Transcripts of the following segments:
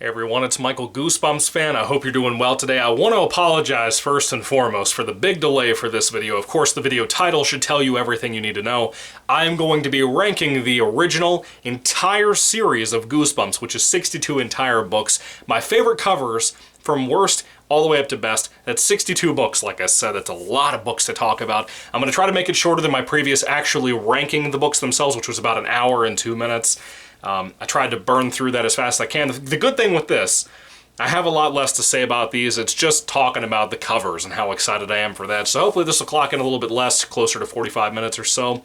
Hey everyone, it's Michael GoosebumpsFan. I hope you're doing well today. I want to apologize first and foremost for the big delay for this video. Of course, the video title should tell you everything you need to know. I am going to be ranking the original entire series of Goosebumps, which is 62 entire books. My favorite covers from worst all the way up to best. That's 62 books, like I said. That's a lot of books to talk about. I'm going to try to make it shorter than my previous actually ranking the books themselves, which was about an hour and 2 minutes. I tried to burn through that as fast as I can. The good thing with this, I have a lot less to say about these. It's just talking about the covers and how excited I am for that. So hopefully this will clock in a little bit less, closer to 45 minutes or so.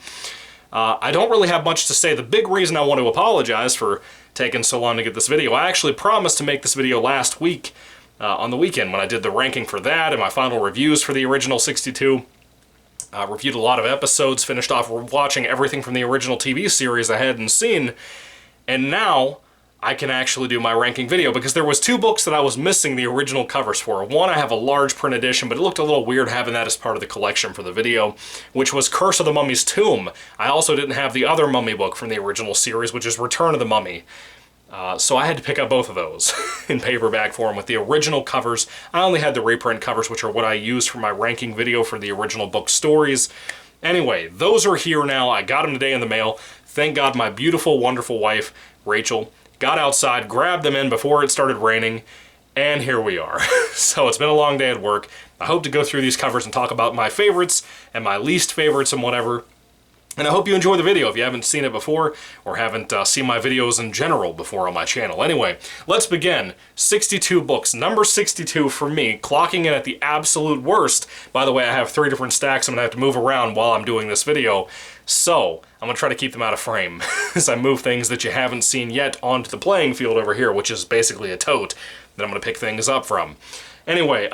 I don't really have much to say. The big reason I want to apologize for taking so long to get this video, I actually promised to make this video last week on the weekend when I did the ranking for that and my final reviews for the original 62. Reviewed a lot of episodes, finished off watching everything from the original TV series I hadn't seen. And now, I can actually do my ranking video, because there was two books that I was missing the original covers for. One, I have a large print edition, but it looked a little weird having that as part of the collection for the video, which was Curse of the Mummy's Tomb. I also didn't have the other Mummy book from the original series, which is Return of the Mummy. So I had to pick up both of those in paperback form with the original covers. I only had the reprint covers, which are what I used for my ranking video for the original book stories. Anyway, those are here now. I got them today in the mail. Thank God my beautiful, wonderful wife, Rachel, got outside, grabbed them in before it started raining, and here we are. So it's been a long day at work. I hope to go through these covers and talk about my favorites and my least favorites and whatever. And I hope you enjoy the video if you haven't seen it before or haven't seen my videos in general before on my channel. Anyway, let's begin. 62 books. Number 62 for me, clocking in at the absolute worst. By the way, I have 3 different stacks I'm going to have to move around while I'm doing this video. So, I'm going to try to keep them out of frame as I move things that you haven't seen yet onto the playing field over here, which is basically a tote that I'm going to pick things up from. Anyway,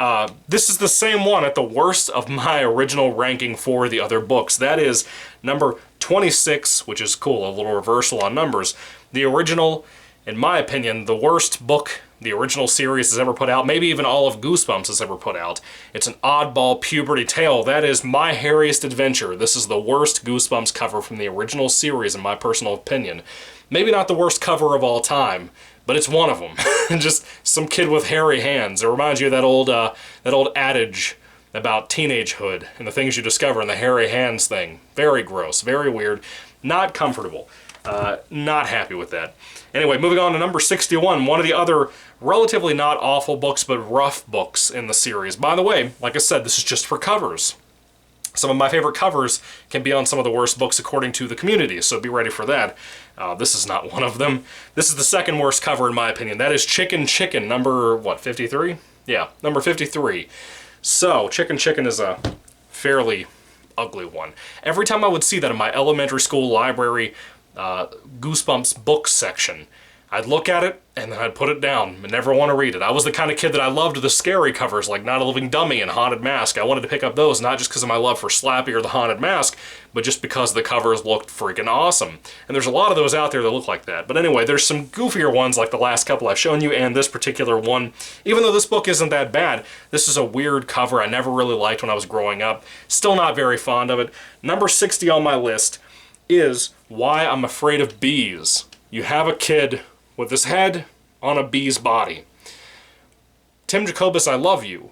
this is the same one at the worst of my original ranking for the other books. That is number 26, which is cool, a little reversal on numbers. The original, in my opinion, the worst book the original series has ever put out, maybe even all of Goosebumps has ever put out. It's an oddball puberty tale. That is My Hairiest Adventure. This is the worst Goosebumps cover from the original series, in my personal opinion. Maybe not the worst cover of all time, but it's one of them. Just some kid with hairy hands. It reminds you of that old adage about teenagehood and the things you discover in the hairy hands thing. Very gross, very weird, not comfortable. Not happy with that. Anyway, moving on to number 61, one of the other relatively not awful books, but rough books in the series. By the way, like I said, this is just for covers. Some of my favorite covers can be on some of the worst books according to the community, so be ready for that. This is not one of them. This is the second worst cover in my opinion. That is Chicken Chicken, number, what, 53? Yeah, number 53. So, Chicken Chicken is a fairly ugly one. Every time I would see that in my elementary school library Goosebumps book section, I'd look at it and then I'd put it down and never want to read it. I was the kind of kid that I loved the scary covers like Not a Living Dummy and Haunted Mask. I wanted to pick up those not just because of my love for Slappy or the Haunted Mask, but just because the covers looked freaking awesome. And there's a lot of those out there that look like that. But anyway, there's some goofier ones like the last couple I've shown you and this particular one. Even though this book isn't that bad, this is a weird cover I never really liked when I was growing up. Still not very fond of it. Number 60 on my list is Why I'm Afraid of Bees. You have a kid with his head on a bee's body. Tim Jacobus, I love you.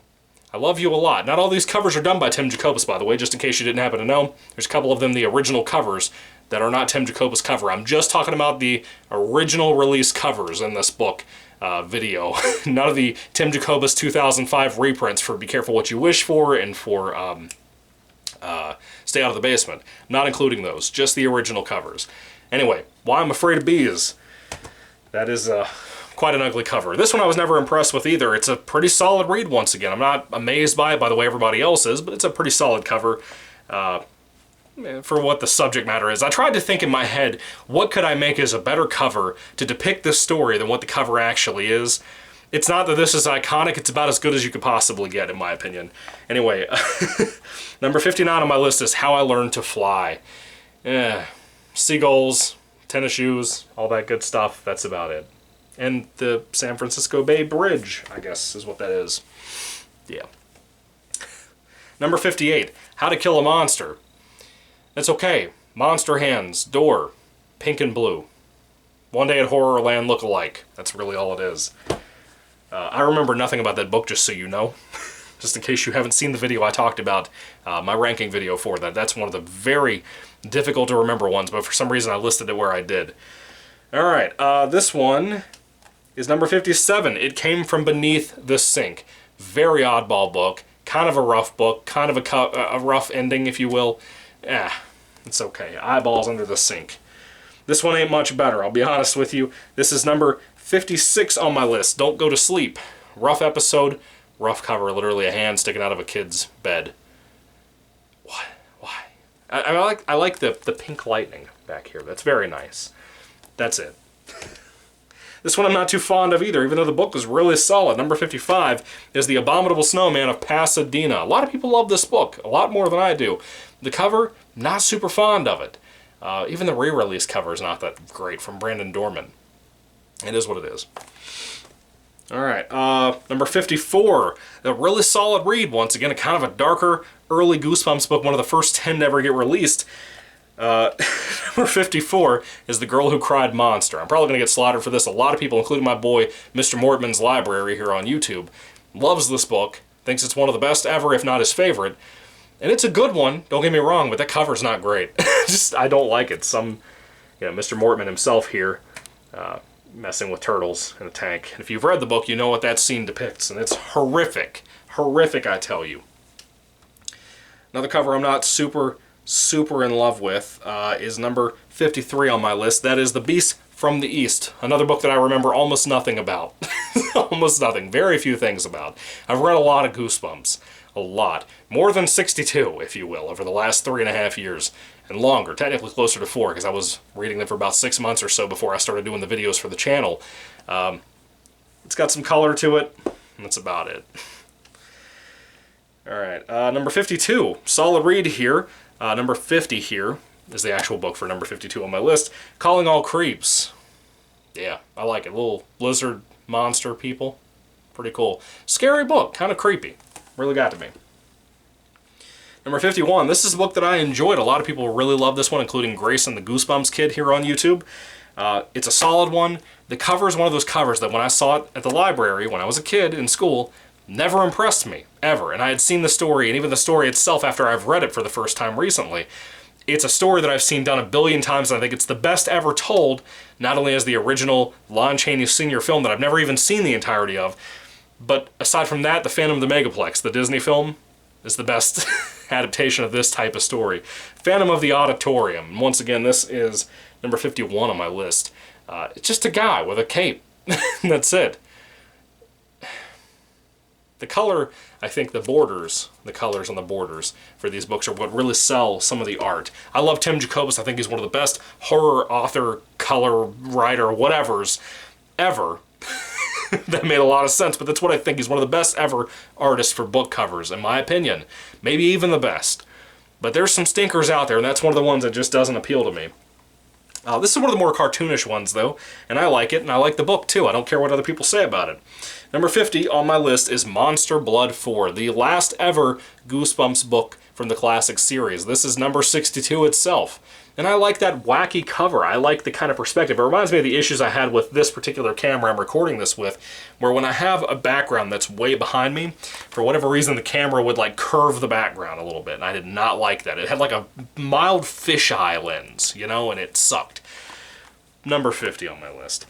I love you a lot. Not all these covers are done by Tim Jacobus, by the way, just in case you didn't happen to know. There's a couple of them, the original covers, that are not Tim Jacobus cover. I'm just talking about the original release covers in this book video. None of the Tim Jacobus 2005 reprints for Be Careful What You Wish For and for Stay Out of the Basement. Not including those, just the original covers. Anyway, Why I'm Afraid of Bees. That is quite an ugly cover. This one I was never impressed with either. It's a pretty solid read once again. I'm not amazed by it by the way everybody else is, but it's a pretty solid cover for what the subject matter is. I tried to think in my head, what could I make as a better cover to depict this story than what the cover actually is? It's not that this is iconic, it's about as good as you could possibly get, in my opinion. Anyway, number 59 on my list is How I Learned to Fly. Seagulls, tennis shoes, all that good stuff, that's about it. And the San Francisco Bay Bridge, I guess, is what that is. Yeah. Number 58, How to Kill a Monster. It's okay. Monster hands, door, pink and blue. One Day at Horrorland look-alike. That's really all it is. I remember nothing about that book, just so you know. Just in case you haven't seen the video I talked about, my ranking video for that. That's one of the very difficult to remember ones, but for some reason I listed it where I did. Alright, this one is number 57. It Came From Beneath the Sink. Very oddball book. Kind of a rough book. Kind of a rough ending, if you will. It's okay. Eyeballs under the sink. This one ain't much better, I'll be honest with you. This is number 56 on my list. Don't Go to Sleep. Rough episode. Rough cover, literally a hand sticking out of a kid's bed. What? Why? I like the pink lightning back here. That's very nice. That's it. This one I'm not too fond of either, even though the book is really solid. Number 55 is The Abominable Snowman of Pasadena. A lot of people love this book, a lot more than I do. The cover, not super fond of it. Even the re-release cover is not that great, from Brandon Dorman. It is what it is. Alright, number 54, a really solid read, once again, a kind of a darker, early Goosebumps book, one of the first 10 to ever get released. Number 54 is The Girl Who Cried Monster. I'm probably going to get slaughtered for this. A lot of people, including my boy, Mr. Mortman's Library here on YouTube, loves this book, thinks it's one of the best ever, if not his favorite. And it's a good one, don't get me wrong, but that cover's not great. I don't like it. Mr. Mortman himself here, messing with turtles in a tank. And if you've read the book, you know what that scene depicts, and it's horrific. Horrific, I tell you. Another cover I'm not super in love with is number 53 on my list. That is The Beast from the East. Another book that I remember almost nothing about. Almost nothing. Very few things about. I've read a lot of Goosebumps. A lot. More than 62, if you will, over the last 3.5 years. And longer. Technically closer to 4, because I was reading them for about 6 months or so before I started doing the videos for the channel. It's got some color to it, and that's about it. Alright, number 52. Solid read here. Number 50 here is the actual book for number 52 on my list. Calling All Creeps. Yeah, I like it. Little lizard monster people. Pretty cool. Scary book. Kind of creepy. Really got to me. Number 51. This is a book that I enjoyed. A lot of people really love this one, including Grayson the Goosebumps Kid here on YouTube. It's a solid one. The cover is one of those covers that when I saw it at the library when I was a kid in school, never impressed me, ever. And I had seen the story, and even the story itself after I've read it for the first time recently. It's a story that I've seen done a billion times, and I think it's the best ever told, not only as the original Lon Chaney Sr. film that I've never even seen the entirety of, but aside from that, The Phantom of the Megaplex, the Disney film, is the best adaptation of this type of story. Phantom of the Auditorium. And once again, this is number 51 on my list. It's just a guy with a cape. That's it. The color, I think the colors on the borders for these books are what really sell some of the art. I love Tim Jacobus. I think he's one of the best horror author, color writer, whatevers ever. That made a lot of sense, but that's what I think. He's one of the best ever artists for book covers, in my opinion. Maybe even the best. But there's some stinkers out there, and that's one of the ones that just doesn't appeal to me. This is one of the more cartoonish ones, though, and I like it, and I like the book, too. I don't care what other people say about it. Number 50 on my list is Monster Blood 4, the last ever Goosebumps book from the classic series. This is number 62 itself. And I like that wacky cover. I like the kind of perspective. It reminds me of the issues I had with this particular camera I'm recording this with, where when I have a background that's way behind me, for whatever reason the camera would like curve the background a little bit, and I did not like that. It had like a mild fisheye lens, you know, and it sucked. Number 50 on my list.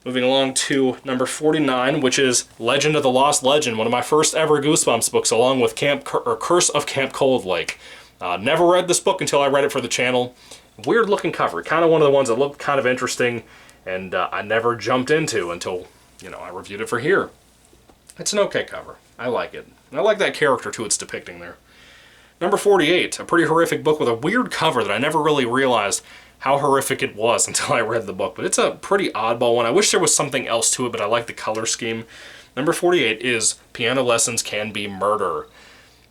Moving along to number 49, which is Legend of the Lost Legend, one of my first ever Goosebumps books, along with Curse of Camp Cold Lake. Never read this book until I read it for the channel. Weird looking cover, kind of one of the ones that looked kind of interesting, and I never jumped into until, you know, I reviewed it for here. It's an okay cover. I like it. And I like that character too it's depicting there. Number 48, a pretty horrific book with a weird cover that I never really realized how horrific it was until I read the book. But it's a pretty oddball one. I wish there was something else to it, but I like the color scheme. Number 48 is Piano Lessons Can Be Murder.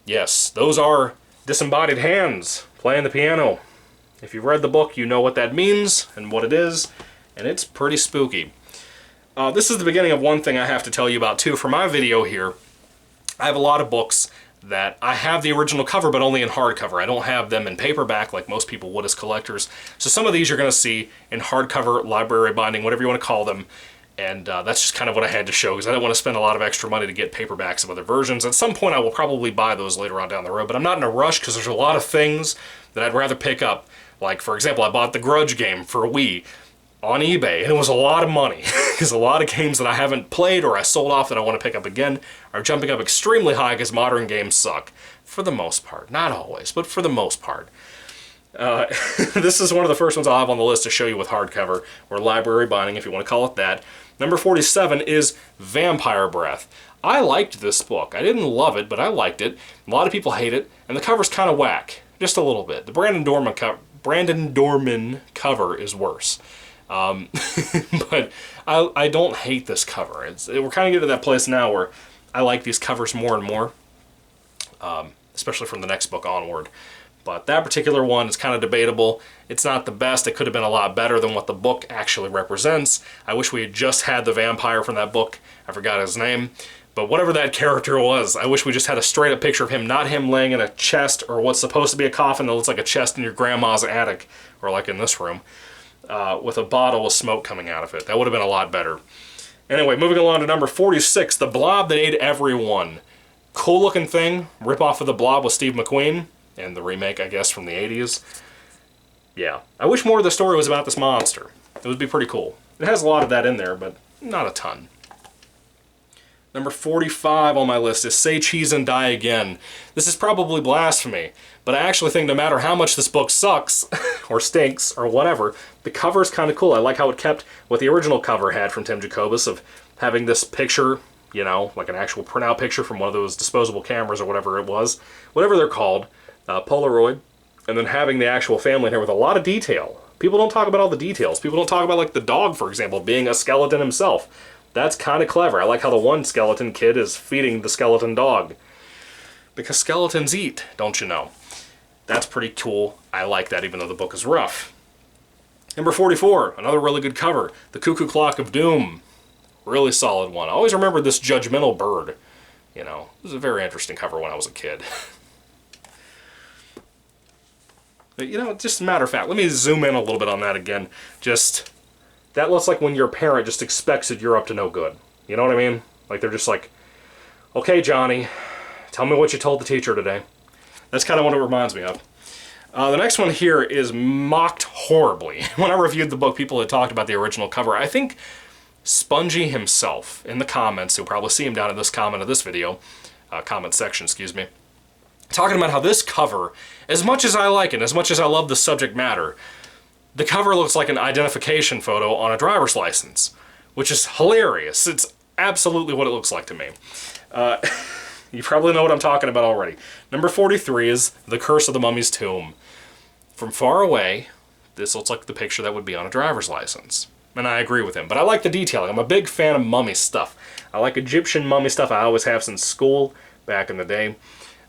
Yes, those are disembodied hands playing the piano. If you've read the book, you know what that means and what it is, and it's pretty spooky. This is the beginning of one thing I have to tell you about too. For my video here, I have a lot of books that I have the original cover, but only in hardcover. I don't have them in paperback like most people would as collectors. So some of these you're going to see in hardcover, library binding, whatever you want to call them. And that's just kind of what I had to show, because I didn't want to spend a lot of extra money to get paperbacks of other versions. At some point I will probably buy those later on down the road, but I'm not in a rush because there's a lot of things that I'd rather pick up. Like, for example, I bought the Grudge game for Wii on eBay, and it was a lot of money, because a lot of games that I haven't played or I sold off that I want to pick up again are jumping up extremely high because modern games suck. For the most part. Not always, but for the most part. This is one of the first ones I'll have on the list to show you with hardcover, or library binding if you want to call it that. Number 47 is Vampire Breath. I liked this book. I didn't love it, but I liked it. A lot of people hate it, and the cover's kind of whack. Just a little bit. The Brandon Dorman cover is worse. But I don't hate this cover. We're kind of getting to that place now where I like these covers more and more, especially from the next book onward. But that particular one is kind of debatable. It's not the best. It could have been a lot better than what the book actually represents. I wish we had just had the vampire from that book. I forgot his name. But whatever that character was, I wish we just had a straight up picture of him, not him laying in a chest or what's supposed to be a coffin that looks like a chest in your grandma's attic, or like in this room, with a bottle of smoke coming out of it. That would have been a lot better. Anyway, moving along to number 46, The Blob That Ate Everyone. Cool looking thing, rip off of The Blob with Steve McQueen, and the remake, I guess, from the 80s. Yeah, I wish more of the story was about this monster. It would be pretty cool. It has a lot of that in there, but not a ton. Number 45 on my list is Say Cheese and Die Again. This is probably blasphemy, but I actually think no matter how much this book sucks, or stinks, or whatever, the cover's kind of cool. I like how it kept what the original cover had from Tim Jacobus of having this picture, you know, like an actual printout picture from one of those disposable cameras or whatever it was, whatever they're called, Polaroid, and then having the actual family in here with a lot of detail. People don't talk about all the details. People don't talk about, like, the dog, for example, being a skeleton himself. That's kind of clever. I like how the one skeleton kid is feeding the skeleton dog. Because skeletons eat, don't you know? That's pretty cool. I like that, even though the book is rough. Number 44, another really good cover, The Cuckoo Clock of Doom. Really solid one. I always remembered this judgmental bird. You know, it was a very interesting cover when I was a kid. But, you know, just a matter of fact, let me zoom in a little bit on that again. Just, that looks like when your parent just expects that you're up to no good. You know what I mean? Like, they're just like, okay, Johnny, tell me what you told the teacher today. That's kind of what it reminds me of. The next one here is mocked horribly. When I reviewed the book, people had talked about the original cover. I think Spongy himself, in the comments, you'll probably see him down in this comment of this video, comment section, excuse me, talking about how this cover, as much as I like it, as much as I love the subject matter, the cover looks like an identification photo on a driver's license, which is hilarious. It's absolutely what it looks like to me. You probably know what I'm talking about already. Number 43 is The Curse of the Mummy's Tomb. From far away, this looks like the picture that would be on a driver's license. And I agree with him, but I like the detailing. I'm a big fan of mummy stuff. I like Egyptian mummy stuff. I always have since school, back in the day.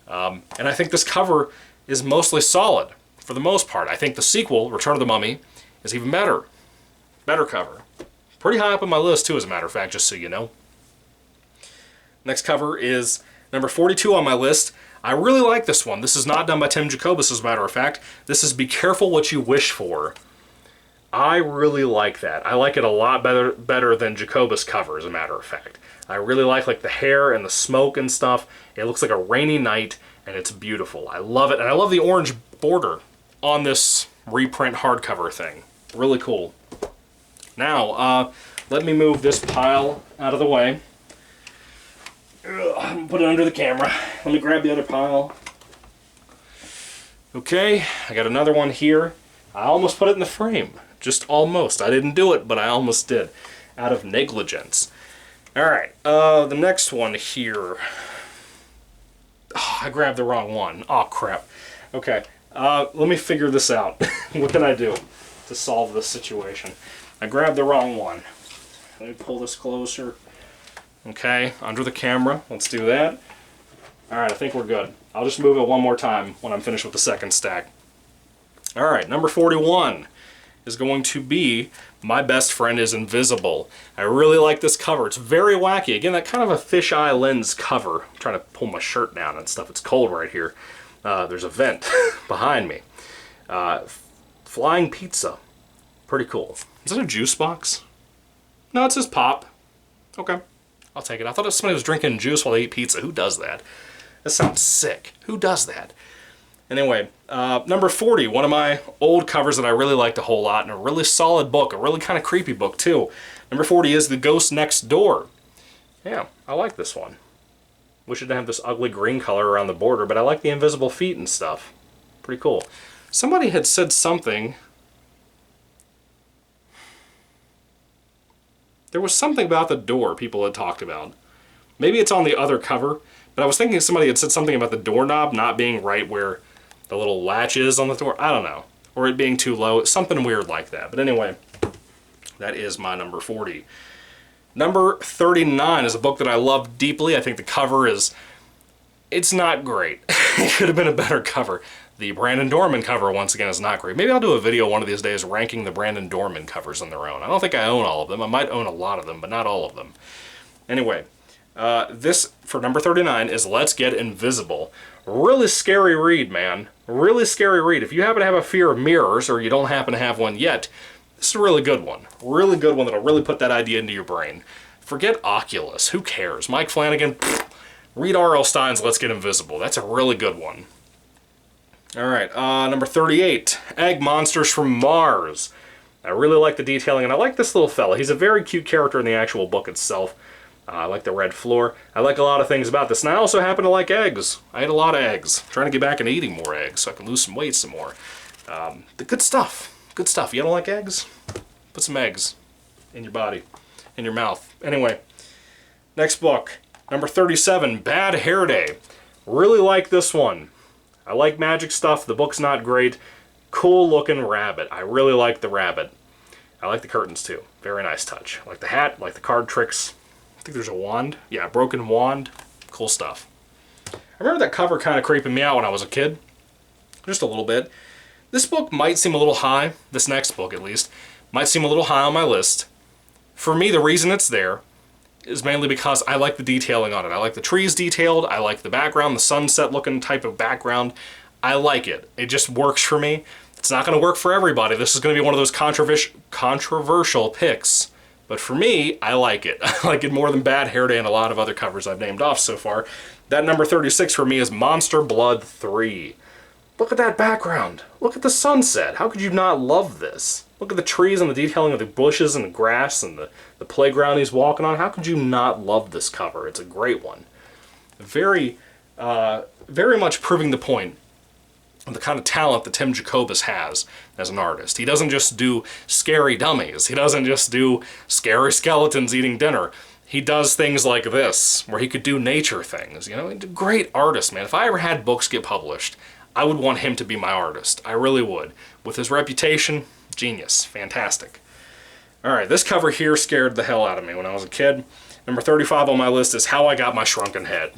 And I think this cover is mostly solid, for the most part. I think the sequel, Return of the Mummy, is even better. Better cover. Pretty high up on my list, too, as a matter of fact, just so you know. Next cover is number 42 on my list. I really like this one. This is not done by Tim Jacobus, as a matter of fact. This is Be Careful What You Wish For. I really like that. I like it a lot better than Jacobus cover, as a matter of fact. I really like the hair and the smoke and stuff. It looks like a rainy night, and it's beautiful. I love it, and I love the orange border on this reprint hardcover thing. Really cool. Now, let me move this pile out of the way. Put it under the camera. Let me grab the other pile. Okay, I got another one here. I almost put it in the frame. Just almost. I didn't do it, but I almost did. Out of negligence. Alright, the next one here. Oh, I grabbed the wrong one. Oh, crap. Okay, let me figure this out. What can I do to solve this situation? I grabbed the wrong one. Let me pull this closer. Okay, under the camera. Let's do that. Alright, I think we're good. I'll just move it one more time when I'm finished with the second stack. Alright, number 41 is going to be My Best Friend is Invisible. I really like this cover. It's very wacky. Again, that kind of a fisheye lens cover. I'm trying to pull my shirt down and stuff. It's cold right here. There's a vent behind me. Flying pizza. Pretty cool. Is that a juice box? No, it says pop. Okay, I'll take it. I thought somebody was drinking juice while they ate pizza. Who does that? That sounds sick. Who does that? Anyway, number 40, one of my old covers that I really liked a whole lot, and a really solid book, a really kind of creepy book too. Number 40 is The Ghost Next Door. Yeah, I like this one. Wish it didn't have this ugly green color around the border, but I like the invisible feet and stuff. Pretty cool. Somebody had said something. There was something about the door people had talked about. Maybe it's on the other cover, but I was thinking somebody had said something about the doorknob not being right where the little latch is on the door. I don't know. Or it being too low. Something weird like that. But anyway, that is my number 40. Number 39 is a book that I love deeply. I think the cover is... it's not great. It could have been a better cover. The Brandon Dorman cover, once again, is not great. Maybe I'll do a video one of these days ranking the Brandon Dorman covers on their own. I don't think I own all of them. I might own a lot of them, but not all of them. Anyway, this, for number 39, is Let's Get Invisible. Really scary read, man. Really scary read. If you happen to have a fear of mirrors, or you don't happen to have one yet, this is a really good one. Really good one that'll really put that idea into your brain. Forget Oculus. Who cares? Mike Flanagan, read R.L. Stine's Let's Get Invisible. That's a really good one. Alright, number 38, Egg Monsters from Mars. I really like the detailing, and I like this little fella. He's a very cute character in the actual book itself. I like the red floor. I like a lot of things about this, and I also happen to like eggs. I ate a lot of eggs. I'm trying to get back into eating more eggs so I can lose some weight some more. The good stuff. Good stuff. You don't like eggs? Put some eggs in your body, in your mouth. Anyway, next book, number 37, Bad Hair Day. Really like this one. I like magic stuff. The book's not great. Cool looking rabbit. I really like the rabbit. I like the curtains too. Very nice touch. I like the hat. I like the card tricks. I think there's a wand. Yeah, a broken wand. Cool stuff. I remember that cover kind of creeping me out when I was a kid. Just a little bit. This book might seem a little high. This next book, at least, might seem a little high on my list. For me, the reason it's there is mainly because I like the detailing on it. I like the trees detailed, I like the background, the sunset looking type of background. I like it. It just works for me. It's not going to work for everybody. This is going to be one of those controversial picks. But for me, I like it. I like it more than Bad Hair Day and a lot of other covers I've named off so far. That number 36 for me is Monster Blood 3. Look at that background. Look at the sunset. How could you not love this? Look at the trees and the detailing of the bushes and the grass and the playground he's walking on. How could you not love this cover? It's a great one. Very much proving the point of the kind of talent that Tim Jacobus has as an artist. He doesn't just do scary dummies. He doesn't just do scary skeletons eating dinner. He does things like this, where he could do nature things. You know, he's a great artist, man. If I ever had books get published, I would want him to be my artist. I really would. With his reputation, genius. Fantastic. Alright, this cover here scared the hell out of me when I was a kid. Number 35 on my list is How I Got My Shrunken Head.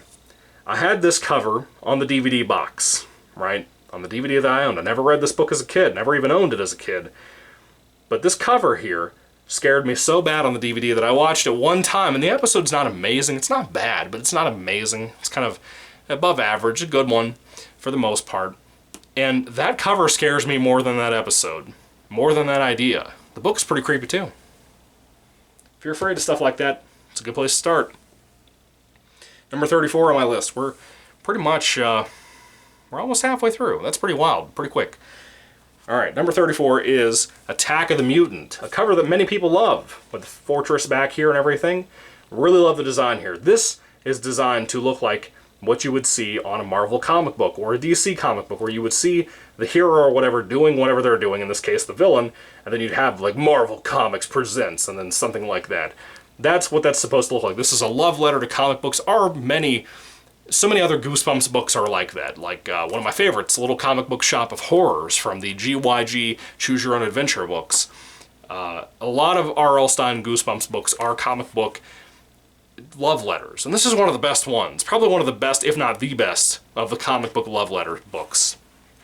I had this cover on the DVD box, right? On the DVD that I owned. I never read this book as a kid. Never even owned it as a kid. But this cover here scared me so bad on the DVD that I watched it one time, and the episode's not amazing. It's not bad, but it's not amazing. It's kind of above average, a good one for the most part. And that cover scares me more than that episode. More than that idea. The book's pretty creepy too. If you're afraid of stuff like that, it's a good place to start. Number 34 on my list. We're pretty much, we're almost halfway through. That's pretty wild, pretty quick. Alright, number 34 is Attack of the Mutant, a cover that many people love, with the fortress back here and everything. Really love the design here. This is designed to look like what you would see on a Marvel comic book or a DC comic book, where you would see the hero or whatever doing whatever they're doing, in this case the villain, and then you'd have like Marvel Comics Presents and then something like that. That's what that's supposed to look like. This is a love letter to comic books. So many other Goosebumps books are like that. Like one of my favorites, Little Comic Book Shop of Horrors from the GYG Choose Your Own Adventure books. A lot of R.L. Stine Goosebumps books are comic book love letters, and this is one of the best ones. Probably one of the best, if not the best, of the comic book love letter books.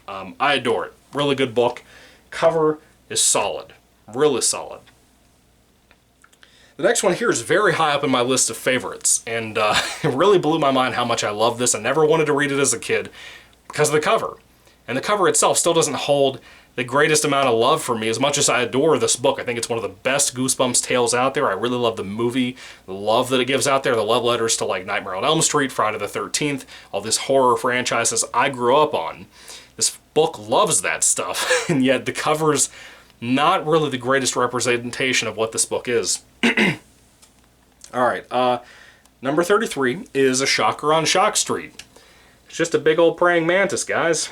I adore it. Really good book. Cover is solid. Really solid. The next one here is very high up in my list of favorites, and it really blew my mind how much I love this. I never wanted to read it as a kid because of the cover. And the cover itself still doesn't hold the greatest amount of love for me as much as I adore this book. I think it's one of the best Goosebumps tales out there. I really love the movie, the love that it gives out there, the love letters to like Nightmare on Elm Street, Friday the 13th, all these horror franchises I grew up on. This book loves that stuff, and yet the cover's not really the greatest representation of what this book is. Alright, number 33 is A Shocker on Shock Street. It's just a big old praying mantis, guys.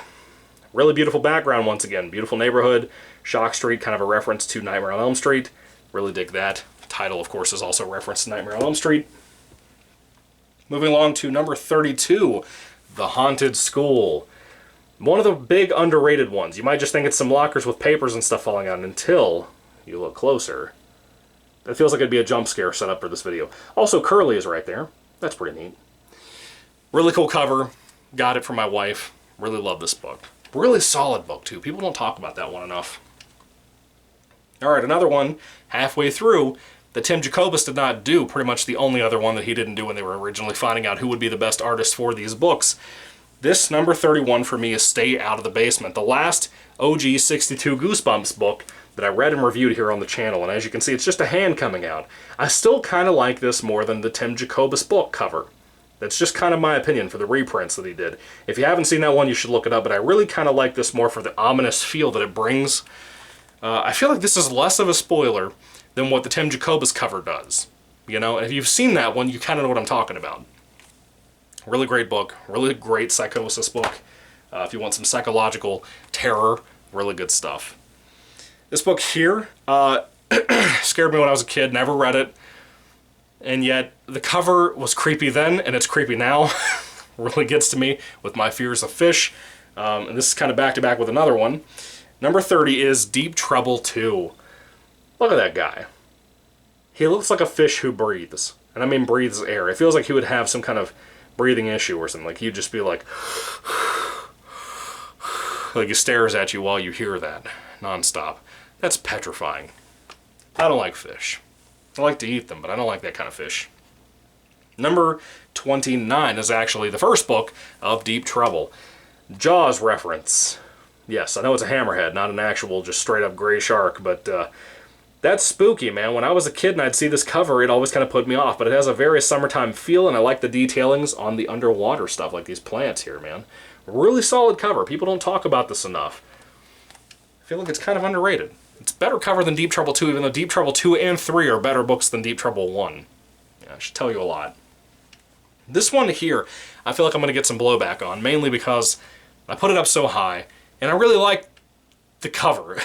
Really beautiful background once again. Beautiful neighborhood. Shock Street, kind of a reference to Nightmare on Elm Street. Really dig that. Title, of course, is also a reference to Nightmare on Elm Street. Moving along to number 32, The Haunted School. One of the big underrated ones. You might just think it's some lockers with papers and stuff falling out until you look closer. It feels like it'd be a jump scare set up for this video. Also, Curly is right there. That's pretty neat. Really cool cover. Got it from my wife. Really love this book. Really solid book, too. People don't talk about that one enough. Alright, another one, halfway through, that Tim Jacobus did not do. Pretty much the only other one that he didn't do when they were originally finding out who would be the best artist for these books. This, number 31, for me, is Stay Out of the Basement. The last OG 62 Goosebumps book that I read and reviewed here on the channel. And as you can see, it's just a hand coming out. I still kind of like this more than the Tim Jacobus book cover. That's just kind of my opinion for the reprints that he did. If you haven't seen that one, you should look it up, but I really kind of like this more for the ominous feel that it brings. I feel like this is less of a spoiler than what the Tim Jacobus cover does. You know, and if you've seen that one, you kind of know what I'm talking about. Really great book. Really great psychosis book. If you want some psychological terror, really good stuff. This book here scared me when I was a kid. Never read it. And yet, the cover was creepy then, and it's creepy now. Really gets to me with my fears of fish. And this is kind of back-to-back with another one. Number 30 is Deep Trouble 2. Look at that guy. He looks like a fish who breathes. And I mean breathes air. It feels like he would have some kind of breathing issue or something. Like he'd just be like... like he stares at you while you hear that. Non-stop. That's petrifying. I don't like fish. I like to eat them, but I don't like that kind of fish. Number 29 is actually the first book of Deep Trouble. Jaws reference. Yes, I know it's a hammerhead, not an actual just straight up gray shark, but that's spooky, man. When I was a kid and I'd see this cover, it always kind of put me off, but it has a very summertime feel, and I like the detailings on the underwater stuff, like these plants here, man. Really solid cover. People don't talk about this enough. I feel like it's kind of underrated. It's better cover than Deep Trouble 2, even though Deep Trouble 2 and 3 are better books than Deep Trouble 1. Yeah, I should tell you a lot. This one here, I feel like I'm going to get some blowback on, mainly because I put it up so high, and I really like the cover.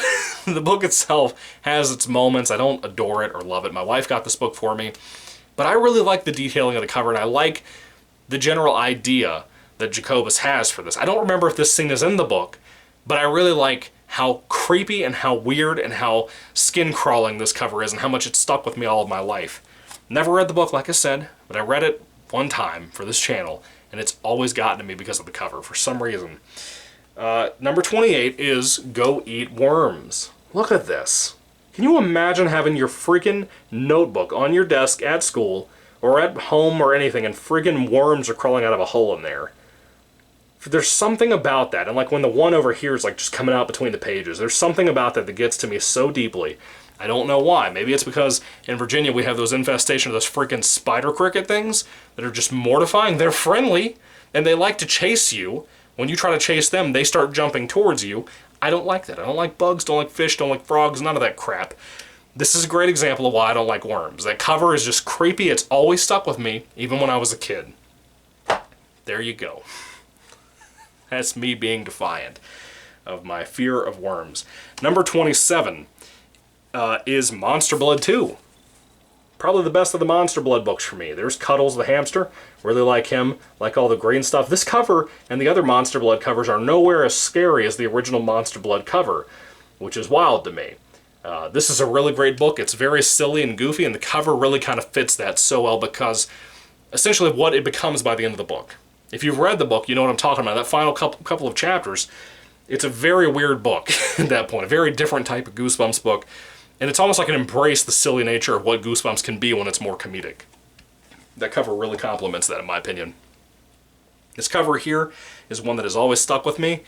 The book itself has its moments. I don't adore it or love it. My wife got this book for me, but I really like the detailing of the cover, and I like the general idea that Jacobus has for this. I don't remember if this scene is in the book, but I really like how creepy and how weird and how skin-crawling this cover is and how much it's stuck with me all of my life. Never read the book, like I said, but I read it one time for this channel, and it's always gotten to me because of the cover, for some reason. Number 28 is Go Eat Worms. Look at this. Can you imagine having your freaking notebook on your desk at school or at home or anything, and freaking worms are crawling out of a hole in there? There's something about that, and like when the one over here is like just coming out between the pages, there's something about that that gets to me so deeply. I don't know why. Maybe it's because in Virginia we have those infestation of those freaking spider cricket things that are just mortifying. They're friendly, and they like to chase you. When you try to chase them, they start jumping towards you. I don't like that. I don't like bugs, don't like fish, don't like frogs, none of that crap. This is a great example of why I don't like worms. That cover is just creepy. It's always stuck with me, even when I was a kid. There you go. That's me being defiant of my fear of worms. Number 27 is Monster Blood 2. Probably the best of the Monster Blood books for me. There's Cuddles the hamster. Really like him. Like all the green stuff. This cover and the other Monster Blood covers are nowhere as scary as the original Monster Blood cover, which is wild to me. This is a really great book. It's very silly and goofy, and the cover really kind of fits that so well because essentially what it becomes by the end of the book. If you've read the book, you know what I'm talking about. That final couple of chapters, it's a very weird book at that point. A very different type of Goosebumps book. And it's almost like an embrace the silly nature of what Goosebumps can be when it's more comedic. That cover really complements that, in my opinion. This cover here is one that has always stuck with me.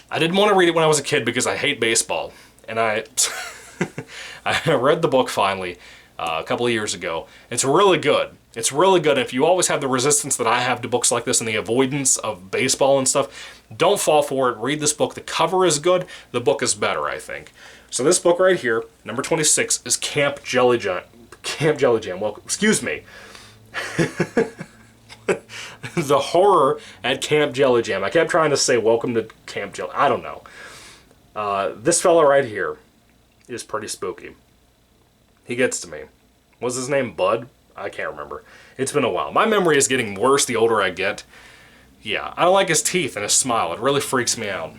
I didn't want to read it when I was a kid because I hate baseball. And I read the book finally a couple of years ago. It's really good. It's really good. If you always have the resistance that I have to books like this and the avoidance of baseball and stuff, don't fall for it. Read this book. The cover is good. The book is better, I think. So this book right here, number 26, is Camp Jelly Jam. Camp Jelly Jam. Well, excuse me. The horror at Camp Jelly Jam. I kept trying to say welcome to Camp Jelly. I don't know. This fella right here is pretty spooky. He gets to me. Was his name Bud? I can't remember. It's been a while. My memory is getting worse the older I get. Yeah, I don't like his teeth and his smile. It really freaks me out.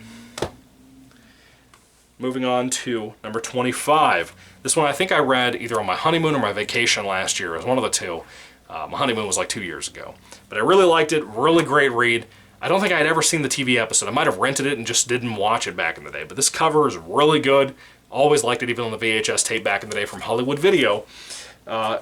Moving on to number 25. This one I think I read either on my honeymoon or my vacation last year. It was one of the two. My honeymoon was like 2 years ago. But I really liked it. Really great read. I don't think I had ever seen the TV episode. I might have rented it and just didn't watch it back in the day. But this cover is really good. Always liked it even on the VHS tape back in the day from Hollywood Video.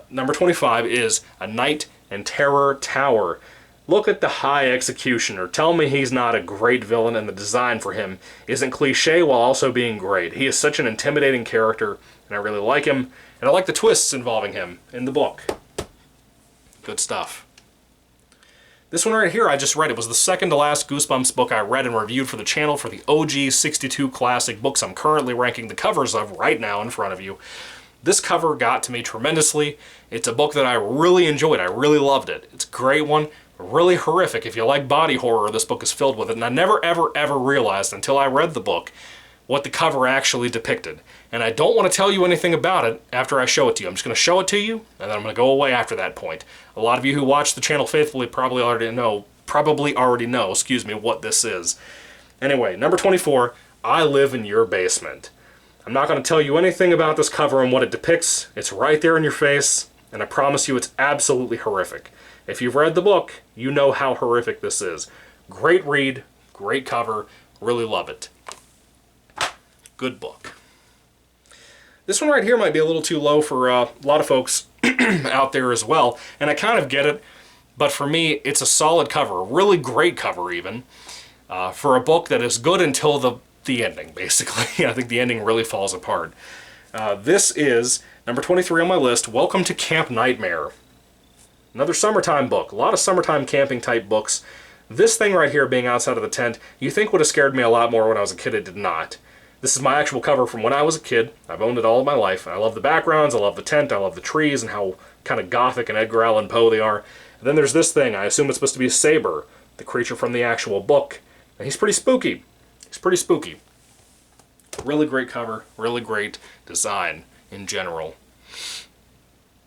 Number 25 is A Night in Terror Tower. Look at the high executioner. Tell me he's not a great villain and the design for him isn't cliche while also being great. He is such an intimidating character and I really like him. And I like the twists involving him in the book. Good stuff. This one right here I just read. It was the second to last Goosebumps book I read and reviewed for the channel for the OG 62 classic books I'm currently ranking the covers of right now in front of you. This cover got to me tremendously. It's a book that I really enjoyed. I really loved it. It's a great one. Really horrific. If you like body horror, this book is filled with it. And I never, ever, ever realized until I read the book what the cover actually depicted. And I don't want to tell you anything about it after I show it to you. I'm just going to show it to you, and then I'm going to go away after that point. A lot of you who watch the channel faithfully probably already know, what this is. Anyway, number 24, I Live in Your Basement. I'm not going to tell you anything about this cover and what it depicts. It's right there in your face, and I promise you it's absolutely horrific. If you've read the book, you know how horrific this is. Great read, great cover, really love it. Good book. This one right here might be a little too low for a lot of folks out there as well, and I kind of get it, but for me, it's a solid cover, a really great cover even, for a book that is good until the ending, basically. I think the ending really falls apart. This is number 23 on my list, Welcome to Camp Nightmare. Another summertime book. A lot of summertime camping type books. This thing right here being outside of the tent, you think would have scared me a lot more when I was a kid. It did not. This is my actual cover from when I was a kid. I've owned it all of my life. I love the backgrounds, I love the tent, I love the trees and how kind of gothic and Edgar Allan Poe they are. And then there's this thing. I assume it's supposed to be a saber, the creature from the actual book. And he's pretty spooky. He's pretty spooky. Really great cover, really great design in general.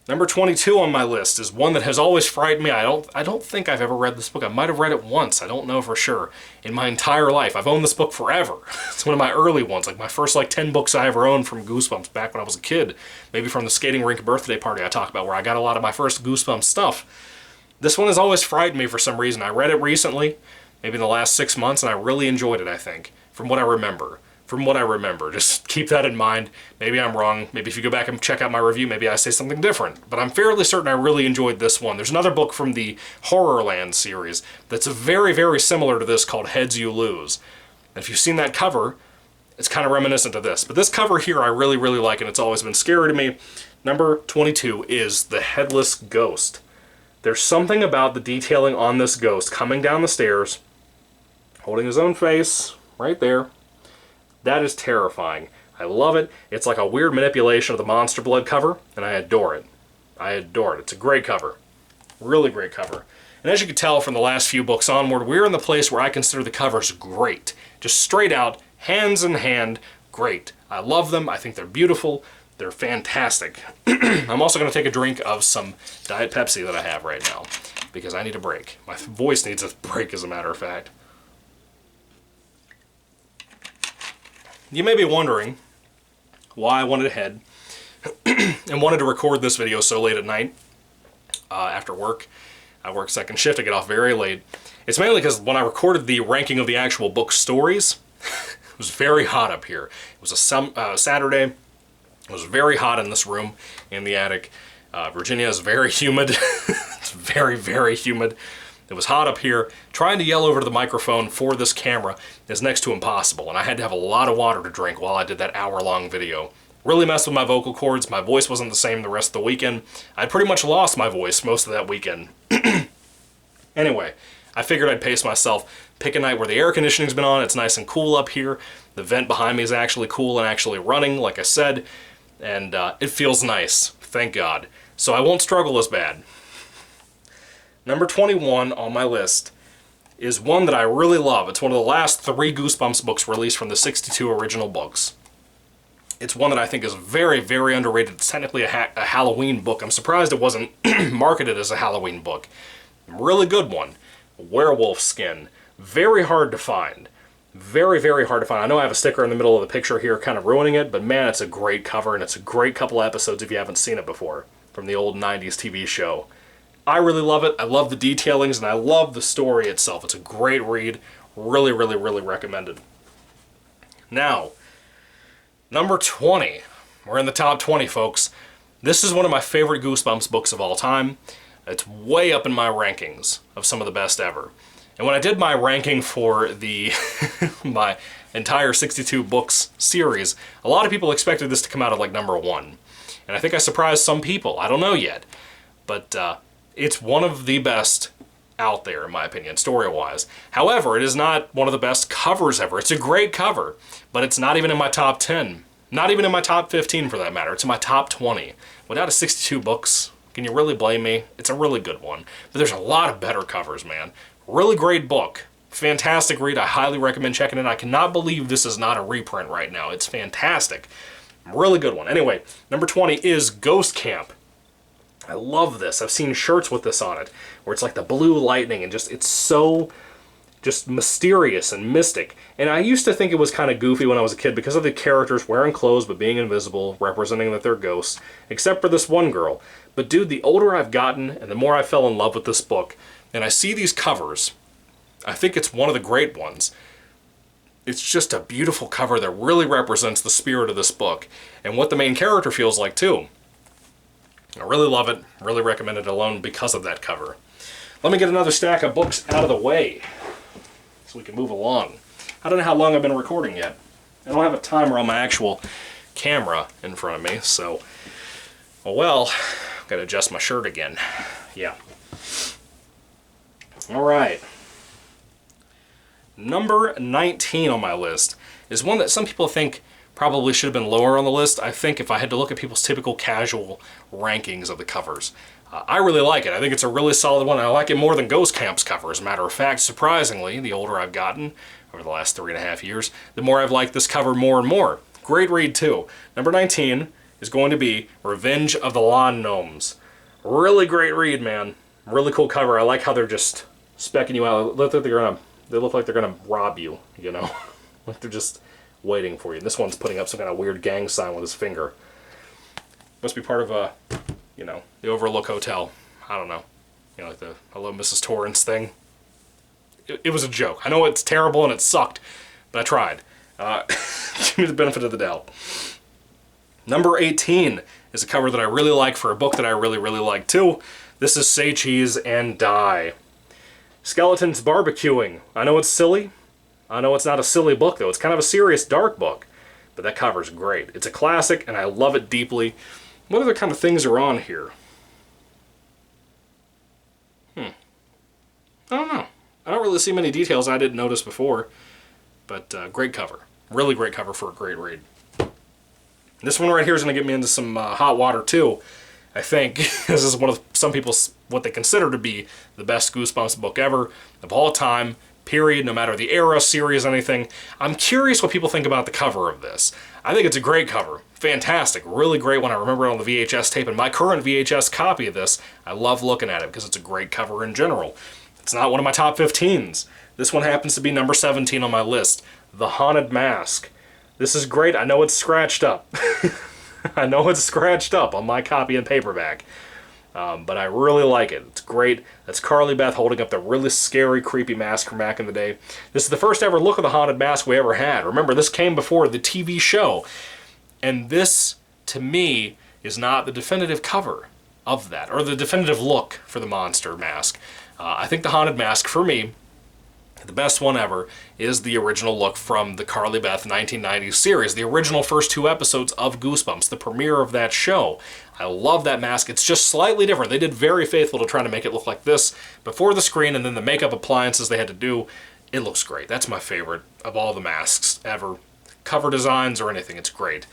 Number 22 on my list is one that has always frightened me. I don't think I've ever read this book. I might have read it once. I don't know for sure. In my entire life. I've owned this book forever. It's one of my early ones. Like my first 10 books I ever owned from Goosebumps back when I was a kid. Maybe from the skating rink birthday party I talked about where I got a lot of my first Goosebumps stuff. This one has always frightened me for some reason. I read it recently, maybe in the last 6 months, and I really enjoyed it, I think, from what I remember. Just keep that in mind. Maybe I'm wrong. Maybe if you go back and check out my review, maybe I say something different. But I'm fairly certain I really enjoyed this one. There's another book from the Horrorland series that's very, very similar to this called Heads You Lose. And if you've seen that cover, it's kind of reminiscent of this. But this cover here I really, really like, and it's always been scary to me. Number 22 is The Headless Ghost. There's something about the detailing on this ghost coming down the stairs, holding his own face, right there. That is terrifying. I love it. It's like a weird manipulation of the Monster Blood cover, and I adore it. I adore it. It's a great cover. Really great cover. And as you can tell from the last few books onward, we're in the place where I consider the covers great. Just straight out, hands in hand, great. I love them. I think they're beautiful. They're fantastic. I'm also going to take a drink of some Diet Pepsi that I have right now, because I need a break. My voice needs a break, as a matter of fact. You may be wondering why I went ahead and wanted to record this video so late at night after work. I work second shift, I get off very late. It's mainly because when I recorded the ranking of the actual book stories, it was very hot up here. It was a Saturday, It was very hot in this room in the attic. Virginia is very humid. It's very, very humid. It was hot up here. Trying to yell over to the microphone for this camera is next to impossible, and I had to have a lot of water to drink while I did that hour-long video. Really messed with my vocal cords. My voice wasn't the same the rest of the weekend. I pretty much lost my voice most of that weekend. Anyway, I figured I'd pace myself. Pick a night where the air conditioning's been on. It's nice and cool up here. The vent behind me is actually cool and actually running, like I said. And it feels nice, thank God. So I won't struggle as bad. Number 21 on my list is one that I really love. It's one of the last 3 Goosebumps books released from the 62 original books. It's one that I think is very, very underrated. It's technically a Halloween book. I'm surprised it wasn't marketed as a Halloween book. Really good one. Werewolf Skin. Very hard to find. Very, very hard to find. I know I have a sticker in the middle of the picture here kind of ruining it, but man, it's a great cover, and it's a great couple episodes if you haven't seen it before, from the old 90s TV show. I really love it. I love the detailings, and I love the story itself. It's a great read. Really, really, really recommended. Now, number 20. We're in the top 20, folks. This is one of my favorite Goosebumps books of all time. It's way up in my rankings of some of the best ever. And when I did my ranking for the my entire 62 books series, a lot of people expected this to come out at like number 1. And I think I surprised some people. I don't know yet. But it's one of the best out there, in my opinion, story-wise. However, it is not one of the best covers ever. It's a great cover, but it's not even in my top 10. Not even in my top 15, for that matter. It's in my top 20. Without a 62 books, can you really blame me? It's a really good one. But there's a lot of better covers, man. Really great book. Fantastic read. I highly recommend checking it. I cannot believe this is not a reprint right now. It's fantastic. Really good one. Anyway, number 20 is Ghost Camp. I love this. I've seen shirts with this on it, where it's like the blue lightning, and it's so just mysterious and mystic. And I used to think it was kind of goofy when I was a kid because of the characters wearing clothes but being invisible, representing that they're ghosts, except for this one girl. But dude, the older I've gotten and the more I fell in love with this book, and I see these covers, I think it's one of the great ones. It's just a beautiful cover that really represents the spirit of this book and what the main character feels like too. I really love it. Really recommend it alone because of that cover. Let me get another stack of books out of the way so we can move along. I don't know how long I've been recording yet. I don't have a timer on my actual camera in front of me, so... well, I've got to adjust my shirt again. Yeah. Alright. Number 19 on my list is one that some people think probably should have been lower on the list. I think if I had to look at people's typical casual rankings of the covers. I really like it. I think it's a really solid one. I like it more than Ghost Camp's cover. As a matter of fact, surprisingly, the older I've gotten over the last 3.5 years, the more I've liked this cover more and more. Great read, too. Number 19 is going to be Revenge of the Lawn Gnomes. Really great read, man. Really cool cover. I like how they're just specking you out. They look like they're gonna rob you, you know? Like they're just waiting for you. And this one's putting up some kind of weird gang sign with his finger. Must be part of a, you know, the Overlook Hotel. I don't know. You know, like the Hello Mrs. Torrance thing. It was a joke. I know it's terrible and it sucked, but I tried. Give me the benefit of the doubt. Number 18 is a cover that I really like for a book that I really, really like too. This is Say Cheese and Die. Skeletons barbecuing. I know it's silly. I know it's not a silly book, though. It's kind of a serious, dark book. But that cover's great. It's a classic, and I love it deeply. What other kind of things are on here? I don't know. I don't really see many details I didn't notice before. But great cover. Really great cover for a great read. This one right here is going to get me into some hot water, too. I think this is one of some people's what they consider to be the best Goosebumps book ever of all time, period, no matter the era, series, anything. I'm curious what people think about the cover of this. I think it's a great cover. Fantastic. Really great one. I remember it on the VHS tape, and my current VHS copy of this, I love looking at it because it's a great cover in general. It's not one of my top 15s. This one happens to be number 17 on my list. The Haunted Mask. This is great. I know it's scratched up. I know it's scratched up on my copy in paperback, but I really like it. It's great. That's Carly Beth holding up the really scary, creepy mask from back in the day. This is the first ever look at the Haunted Mask we ever had. Remember, this came before the TV show, and this to me, is not the definitive cover of that, or the definitive look for the monster mask. I think the Haunted Mask, for me, the best one ever, is the original look from the Carly Beth 1990s series, the original first 2 episodes of Goosebumps, the premiere of that show. I love that mask. It's just slightly different. They did very faithful to trying to make it look like this before the screen, and then the makeup appliances they had to do. It looks great. That's my favorite of all the masks ever. Cover designs or anything, it's great.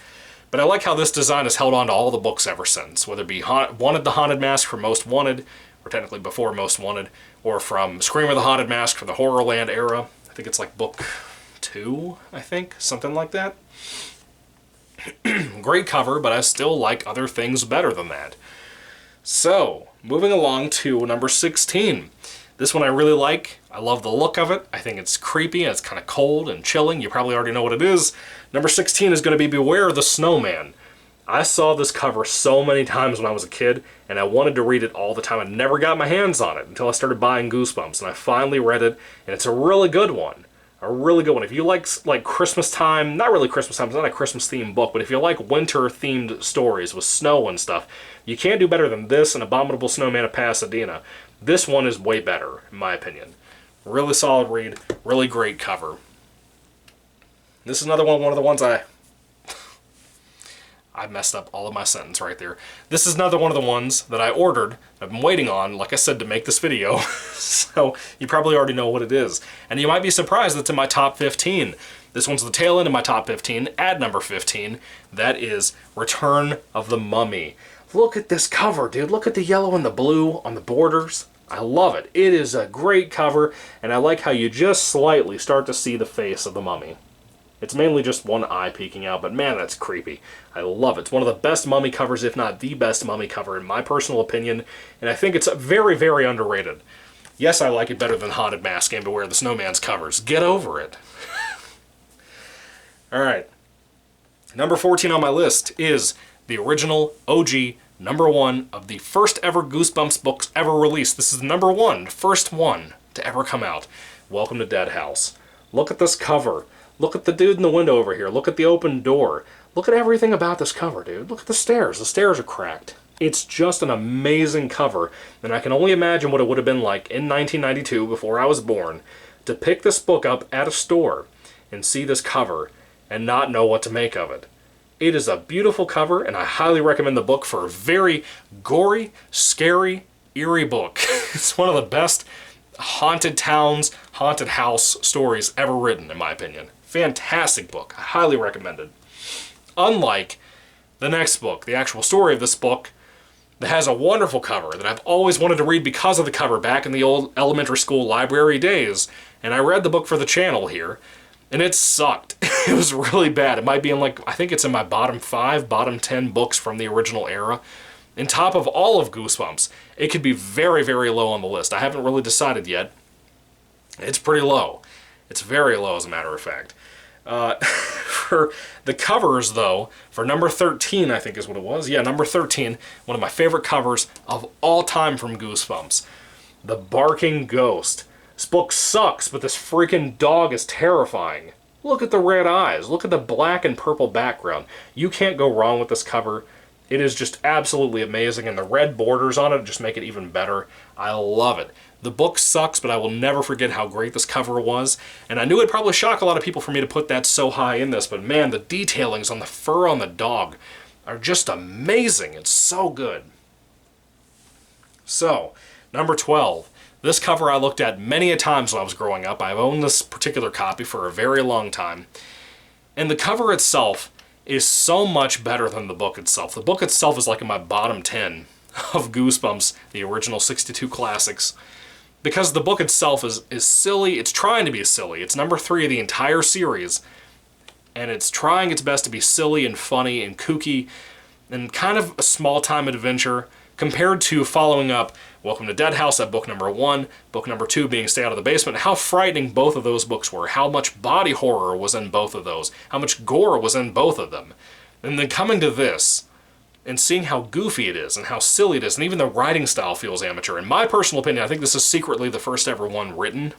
But I like how this design has held on to all the books ever since, whether it be Wanted the Haunted Mask from Most Wanted, or technically before Most Wanted, or from Scream of the Haunted Mask from the Horrorland era. I think it's like book 2, I think, something like that. Great cover, but I still like other things better than that. So, moving along to number 16. This one I really like. I love the look of it. I think it's creepy and it's kind of cold and chilling. You probably already know what it is. Number 16 is going to be Beware the Snowman. I saw this cover so many times when I was a kid, and I wanted to read it all the time. I never got my hands on it until I started buying Goosebumps, and I finally read it, and it's a really good one. A really good one. If you like Christmas time, not really Christmas time, it's not a Christmas-themed book, but if you like winter-themed stories with snow and stuff, you can't do better than this and Abominable Snowman of Pasadena. This one is way better, in my opinion. Really solid read, really great cover. This is another one of the ones I messed up all of my sentence right there. This is another one of the ones that I ordered. I've been waiting on, like I said, to make this video. So you probably already know what it is. And you might be surprised it's in my top 15. This one's the tail end of my top 15, at number 15. That is Return of the Mummy. Look at this cover, dude. Look at the yellow and the blue on the borders. I love it. It is a great cover, and I like how you just slightly start to see the face of the mummy. It's mainly just one eye peeking out, but man, that's creepy. I love it. It's one of the best mummy covers, if not the best mummy cover, in my personal opinion, and I think it's very, very underrated. Yes, I like it better than Haunted Mask and Beware the Snowman's covers. Get over it. Alright. Number 14 on my list is the original OG number 1 of the first ever Goosebumps books ever released. This is number 1, first one to ever come out. Welcome to Dead House. Look at this cover. Look at the dude in the window over here. Look at the open door. Look at everything about this cover, dude. Look at the stairs. The stairs are cracked. It's just an amazing cover, and I can only imagine what it would have been like in 1992, before I was born, to pick this book up at a store and see this cover and not know what to make of it. It is a beautiful cover, and I highly recommend the book for a very gory, scary, eerie book. It's one of the best haunted towns, haunted house stories ever written, in my opinion. Fantastic book. I highly recommend it. Unlike the next book, the actual story of this book, that has a wonderful cover that I've always wanted to read because of the cover back in the old elementary school library days, and I read the book for the channel here, and it sucked. It was really bad. It might be in I think it's in my bottom 5, bottom 10 books from the original era. On top of all of Goosebumps, it could be very, very low on the list. I haven't really decided yet. It's pretty low. It's very low, as a matter of fact. For the covers, though, for number 13, I think is what it was. Yeah, number 13, one of my favorite covers of all time from Goosebumps. The Barking Ghost. This book sucks, but this freaking dog is terrifying. Look at the red eyes. Look at the black and purple background. You can't go wrong with this cover. It is just absolutely amazing, and the red borders on it just make it even better. I love it. The book sucks, but I will never forget how great this cover was, and I knew it'd probably shock a lot of people for me to put that so high in this, but man, the detailings on the fur on the dog are just amazing. It's so good. So, number 12. This cover I looked at many a times when I was growing up. I've owned this particular copy for a very long time. And the cover itself is so much better than the book itself. The book itself is like in my bottom 10 of Goosebumps, the original 62 classics. Because the book itself is silly. It's trying to be silly. It's number 3 of the entire series. And it's trying its best to be silly and funny and kooky and kind of a small-time adventure compared to following up Welcome to Dead House at book number 1, book number 2 being Stay Out of the Basement, how frightening both of those books were, how much body horror was in both of those, how much gore was in both of them. And then coming to this, and seeing how goofy it is, and how silly it is, and even the writing style feels amateur. In my personal opinion, I think this is secretly the first ever one written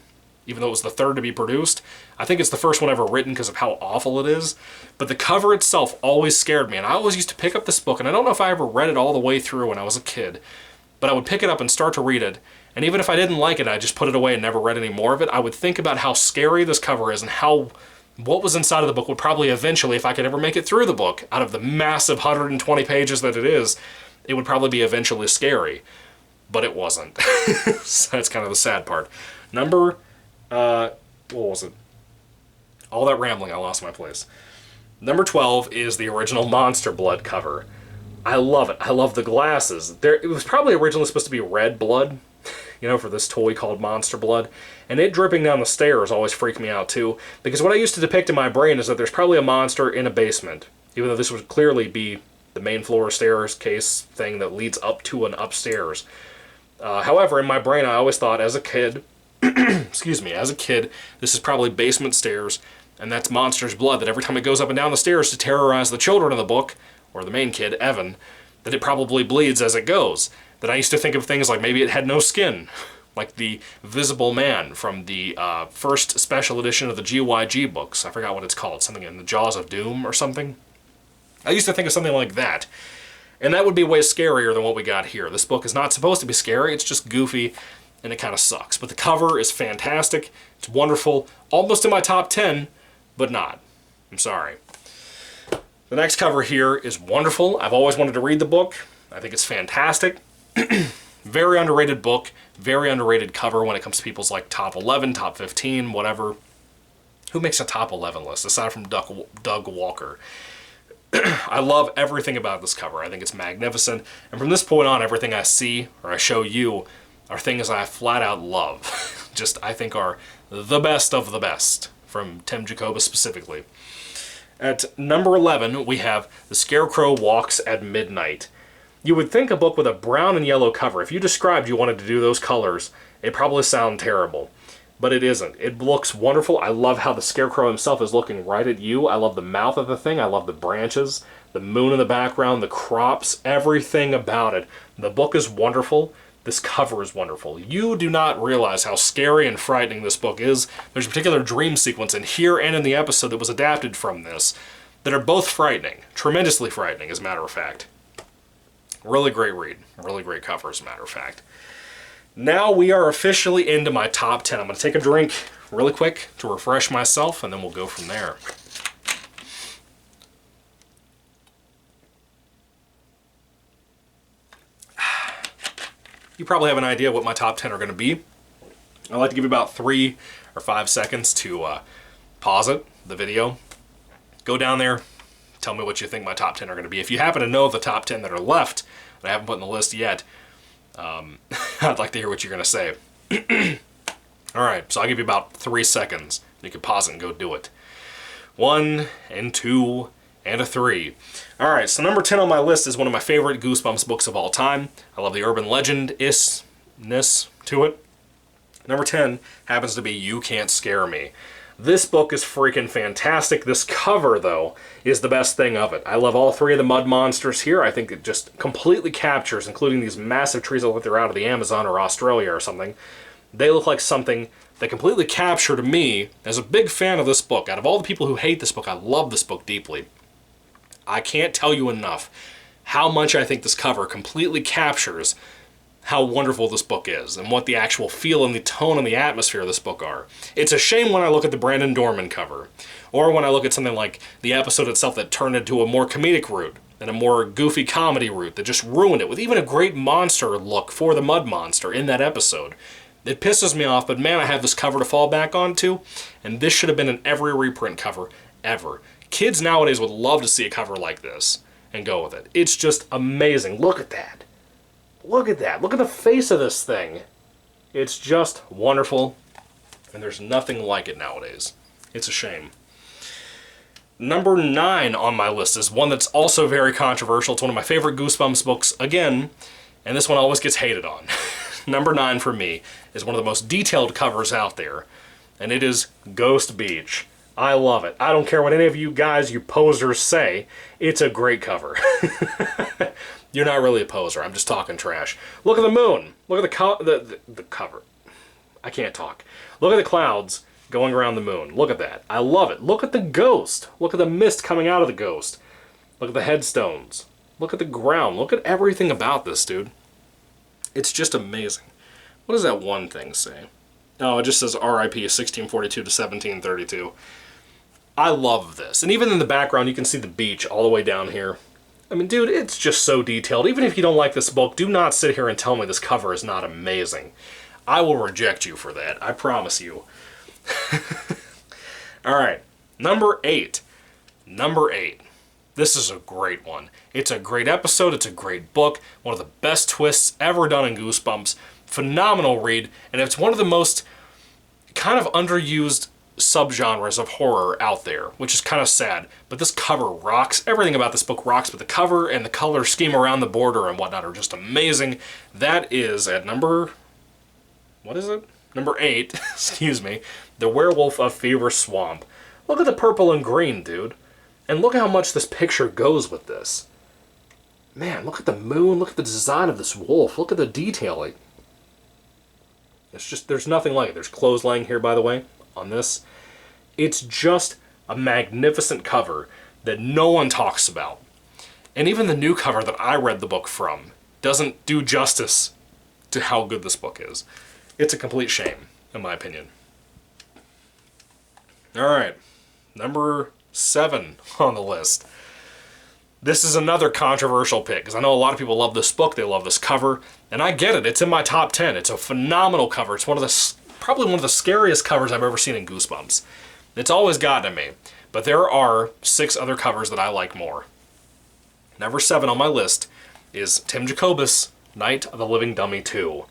even though it was the third to be produced. I think it's the first one ever written because of how awful it is. But the cover itself always scared me, and I always used to pick up this book, and I don't know if I ever read it all the way through when I was a kid, but I would pick it up and start to read it, and even if I didn't like it, I just put it away and never read any more of it, I would think about how scary this cover is and what was inside of the book would probably eventually, if I could ever make it through the book, out of the massive 120 pages that it is, it would probably be eventually scary. But it wasn't. So that's kind of the sad part. What was it? All that rambling, I lost my place. Number 12 is the original Monster Blood cover. I love it. I love the glasses. It was probably originally supposed to be red blood, for this toy called Monster Blood. And it dripping down the stairs always freaked me out too, because what I used to depict in my brain is that there's probably a monster in a basement, even though this would clearly be the main floor staircase thing that leads up to an upstairs. However, in my brain, I always thought as a kid, as a kid, this is probably basement stairs, and that's Monster's blood, that every time it goes up and down the stairs to terrorize the children of the book, or the main kid, Evan, that it probably bleeds as it goes. That I used to think of things like maybe it had no skin, like the Visible Man from the first special edition of the GYG books. I forgot what it's called, something in the Jaws of Doom or something. I used to think of something like that. And that would be way scarier than what we got here. This book is not supposed to be scary, it's just goofy, and it kind of sucks. But the cover is fantastic, it's wonderful, almost in my top 10, but not. I'm sorry. The next cover here is wonderful. I've always wanted to read the book. I think it's fantastic. Very underrated book, very underrated cover when it comes to people's like top 11, top 15, whatever. Who makes a top 11 list aside from Doug Walker? I love everything about this cover. I think it's magnificent. And from this point on, everything I see or I show you are things I flat out love. Just, I think, are the best of the best, from Tim Jacobus specifically. At number 11, we have The Scarecrow Walks at Midnight. You would think a book with a brown and yellow cover, if you described you wanted to do those colors, it'd probably sound terrible. But it isn't. It looks wonderful. I love how the Scarecrow himself is looking right at you. I love the mouth of the thing. I love the branches, the moon in the background, the crops, everything about it. The book is wonderful. This cover is wonderful. You do not realize how scary and frightening this book is. There's a particular dream sequence in here and in the episode that was adapted from this that are both frightening. Tremendously frightening, as a matter of fact. Really great read. Really great cover, as a matter of fact. Now we are officially into my top 10. I'm going to take a drink really quick to refresh myself, and then we'll go from there. You probably have an idea what my top 10 are going to be. I like to give you about 3 or 5 seconds to pause it, the video. Go down there, tell me what you think my top 10 are going to be. If you happen to know the top 10 that are left that I haven't put in the list yet, I'd like to hear what you're going to say. Alright, so I'll give you about 3 seconds. You can pause it and go do it. 1 and 2 and a 3. Alright, so number 10 on my list is one of my favorite Goosebumps books of all time. I love the urban legend-ness to it. Number 10 happens to be You Can't Scare Me. This book is freaking fantastic. This cover, though, is the best thing of it. I love all 3 of the mud monsters here. I think it just completely captures, including these massive trees that look like they're out of the Amazon or Australia or something. They look like something that completely captured me as a big fan of this book. Out of all the people who hate this book, I love this book deeply. I can't tell you enough how much I think this cover completely captures how wonderful this book is and what the actual feel and the tone and the atmosphere of this book are. It's a shame when I look at the Brandon Dorman cover, or when I look at something like the episode itself that turned into a more comedic route and a more goofy comedy route that just ruined it with even a great monster look for the mud monster in that episode. It pisses me off, but man, I have this cover to fall back onto, and this should have been in every reprint cover ever. Kids nowadays would love to see a cover like this and go with it. It's just amazing. Look at that. Look at that. Look at the face of this thing. It's just wonderful, and there's nothing like it nowadays. It's a shame. Number 9 on my list is one that's also very controversial. It's one of my favorite Goosebumps books, again, and this one always gets hated on. Number 9 for me is one of the most detailed covers out there, and it is Ghost Beach. I love it. I don't care what any of you guys, you posers, say. It's a great cover. You're not really a poser. I'm just talking trash. Look at the moon. Look at the cover. I can't talk. Look at the clouds going around the moon. Look at that. I love it. Look at the ghost. Look at the mist coming out of the ghost. Look at the headstones. Look at the ground. Look at everything about this, dude. It's just amazing. What does that one thing say? Oh, it just says RIP 1642 to 1732. I love this. And even in the background, you can see the beach all the way down here. I mean, dude, it's just so detailed. Even if you don't like this book, do not sit here and tell me this cover is not amazing. I will reject you for that. I promise you. Alright, number 8. Number 8. This is a great one. It's a great episode. It's a great book. One of the best twists ever done in Goosebumps. Phenomenal read. And it's one of the most kind of underused subgenres of horror out there, which is kind of sad. But this cover rocks. Everything about this book rocks, but the cover and the color scheme around the border and whatnot are just amazing. That is at number... what is it? Number 8, excuse me. The Werewolf of Fever Swamp. Look at the purple and green, dude. And look how much this picture goes with this. Man, look at the moon. Look at the design of this wolf. Look at the detailing. It's just, there's nothing like it. There's clothes laying here, by the way, on this. It's just a magnificent cover that no one talks about. And even the new cover that I read the book from doesn't do justice to how good this book is. It's a complete shame, in my opinion. Alright, number 7 on the list. This is another controversial pick, because I know a lot of people love this book, they love this cover, and I get it, it's in my top 10. It's a phenomenal cover. It's one of the, probably one of the scariest covers I've ever seen in Goosebumps. It's always gotten to me, but there are 6 other covers that I like more. Number 7 on my list is Tim Jacobus' Night of the Living Dummy 2.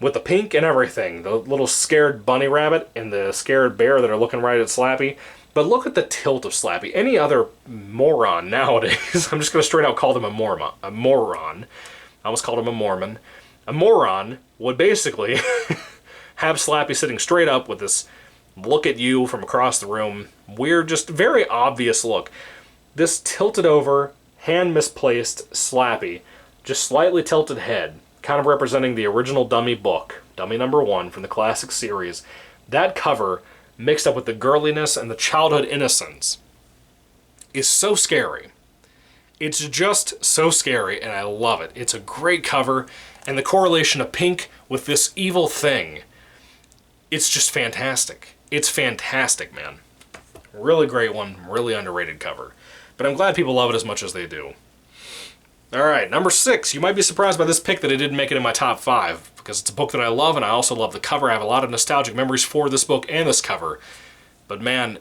With the pink and everything, the little scared bunny rabbit and the scared bear that are looking right at Slappy. But look at the tilt of Slappy. Any other moron nowadays, I'm just going to straight out call them a moron. I almost called him a Mormon. A moron would basically have Slappy sitting straight up with this look at you from across the room. Weird, just very obvious look. This tilted over, hand misplaced Slappy, just slightly tilted head, kind of representing the original Dummy book, Dummy number 1 from the classic series. That cover, mixed up with the girliness and the childhood innocence, is so scary. It's just so scary, and I love it. It's a great cover, and the correlation of pink with this evil thing, it's just fantastic. It's fantastic, man. Really great one, really underrated cover. But I'm glad people love it as much as they do. Alright, number 6. You might be surprised by this pick that it didn't make it in my top 5, because it's a book that I love, and I also love the cover. I have a lot of nostalgic memories for this book and this cover. But man,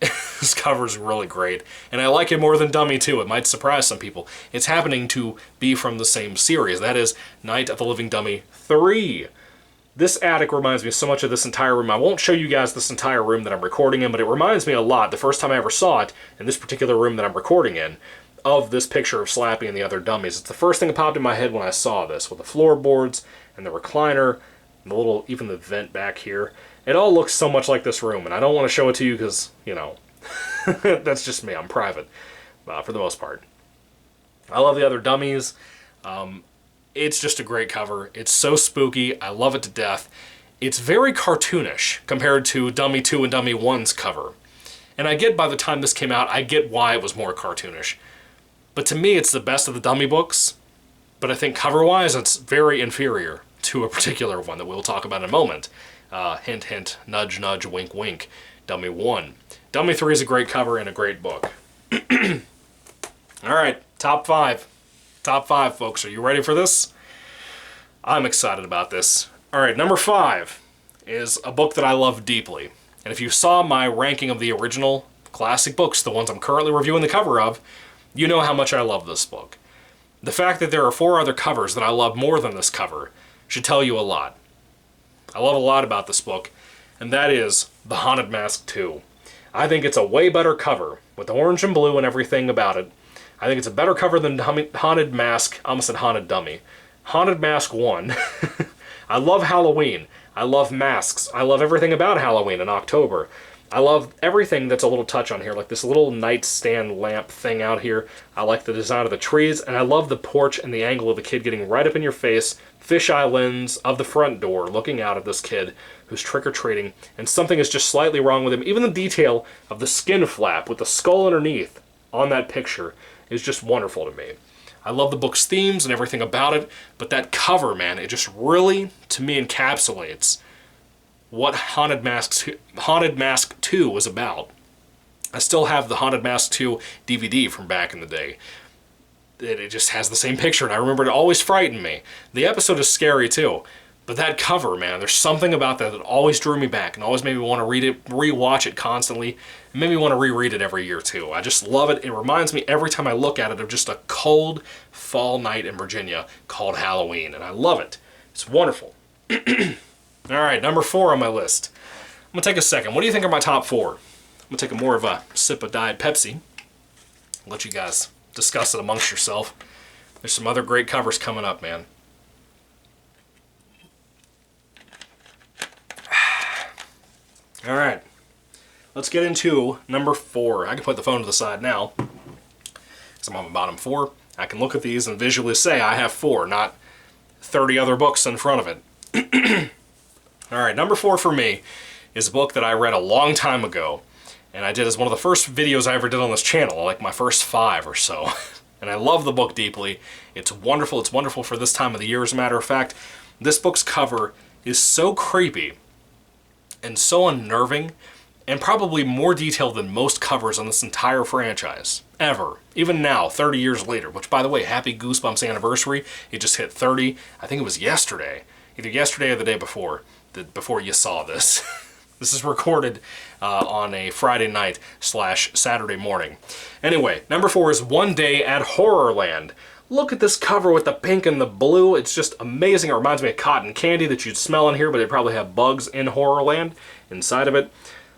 this cover's really great. And I like it more than Dummy 2. It might surprise some people. It's happening to be from the same series. That is Night of the Living Dummy 3. This attic reminds me so much of this entire room. I won't show you guys this entire room that I'm recording in, but it reminds me a lot, the first time I ever saw it, in this particular room that I'm recording in, of this picture of Slappy and the other dummies. It's the first thing that popped in my head when I saw this, with the floorboards and the recliner, and the little, even the vent back here. It all looks so much like this room, and I don't want to show it to you because, you know, that's just me. I'm private, for the most part. I love the other dummies. It's just a great cover. It's so spooky. I love it to death. It's very cartoonish compared to Dummy 2 and Dummy 1's cover. And I get by the time this came out, I get why it was more cartoonish. But to me, it's the best of the Dummy books. But I think cover-wise, it's very inferior to a particular one that we'll talk about in a moment. Hint, hint, nudge, nudge, wink, wink. Dummy 1. Dummy 3 is a great cover and a great book. Alright, top 5. Top 5, folks. Are you ready for this? I'm excited about this. Alright, number 5 is a book that I love deeply. And if you saw my ranking of the original classic books, the ones I'm currently reviewing the cover of, you know how much I love this book. The fact that there are 4 other covers that I love more than this cover should tell you a lot. I love a lot about this book, and that is The Haunted Mask 2. I think it's a way better cover, with orange and blue and everything about it. I think it's a better cover than Haunted Mask, I almost said Haunted Dummy. Haunted Mask 1. I love Halloween. I love masks. I love everything about Halloween in October. I love everything that's a little touch on here, like this little nightstand lamp thing out here. I like the design of the trees, and I love the porch and the angle of the kid getting right up in your face, fisheye lens of the front door, looking out at this kid who's trick-or-treating, and something is just slightly wrong with him. Even the detail of the skin flap with the skull underneath on that picture is just wonderful to me. I love the book's themes and everything about it, but that cover, man, it just really, to me, encapsulates what Haunted Mask 2 was about. I still have the Haunted Mask 2 DVD from back in the day. It just has the same picture, and I remember it always frightened me. The episode is scary too, but that cover, man, there's something about that that always drew me back and always made me want to read it, rewatch it constantly, and made me want to reread it every year too. I just love it. It reminds me every time I look at it of just a cold fall night in Virginia called Halloween, and I love it. It's wonderful. All right, number 4 on my list. I'm going to take a second. What do you think are my top 4? I'm going to take more of a sip of Diet Pepsi. Let you guys discuss it amongst yourself. There's some other great covers coming up, man. All right, let's get into number 4. I can put the phone to the side now, because I'm on the bottom 4. I can look at these and visually say I have 4, not 30 other books in front of it. All right, number 4 for me is a book that I read a long time ago, and I did as one of the first videos I ever did on this channel, like my first 5 or so. And I love the book deeply. It's wonderful. It's wonderful for this time of the year, as a matter of fact. This book's cover is so creepy and so unnerving, and probably more detailed than most covers on this entire franchise, ever. Even now, 30 years later, which, by the way, happy Goosebumps anniversary. It just hit 30. I think it was yesterday. Either yesterday or the day before you saw this. This is recorded on a Friday night / Saturday morning. Anyway, number 4 is One Day at Horrorland. Look at this cover with the pink and the blue. It's just amazing. It reminds me of cotton candy that you'd smell in here, but they probably have bugs in Horrorland inside of it.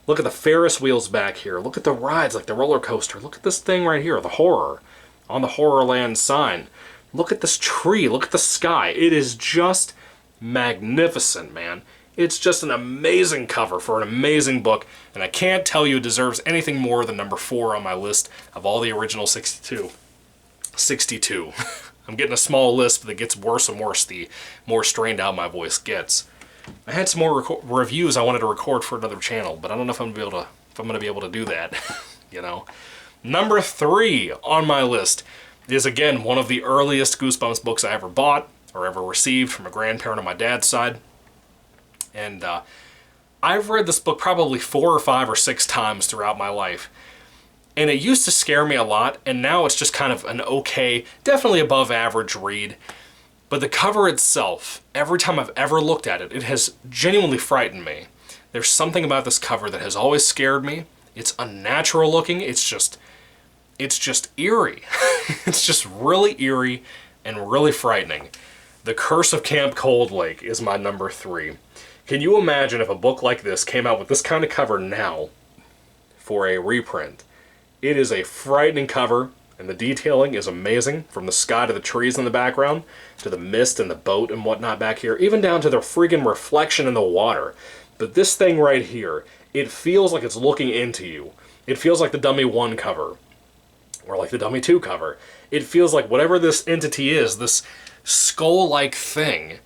Look at the Ferris wheels back here. Look at the rides, like the roller coaster. Look at this thing right here, the horror on the Horrorland sign. Look at this tree. Look at the sky. It is just magnificent, man. It's just an amazing cover for an amazing book, and I can't tell you it deserves anything more than number 4 on my list of all the original 62. 62. I'm getting a small lisp that gets worse and worse the more strained out my voice gets. I had some more reviews I wanted to record for another channel, but I don't know if I'm going to be able to do that. You know. Number 3 on my list is, again, one of the earliest Goosebumps books I ever bought or ever received from a grandparent on my dad's side. And I've read this book probably 4 or 5 or 6 times throughout my life. And it used to scare me a lot, and now it's just kind of an okay, definitely above average read. But the cover itself, every time I've ever looked at it, it has genuinely frightened me. There's something about this cover that has always scared me. It's unnatural looking. It's just eerie. It's just really eerie and really frightening. The Curse of Camp Cold Lake is my number 3. Can you imagine if a book like this came out with this kind of cover now for a reprint? It is a frightening cover, and the detailing is amazing, from the sky to the trees in the background, to the mist and the boat and whatnot back here, even down to the freaking reflection in the water. But this thing right here, it feels like it's looking into you. It feels like the Dummy 1 cover, or like the Dummy 2 cover. It feels like whatever this entity is, this skull-like thing,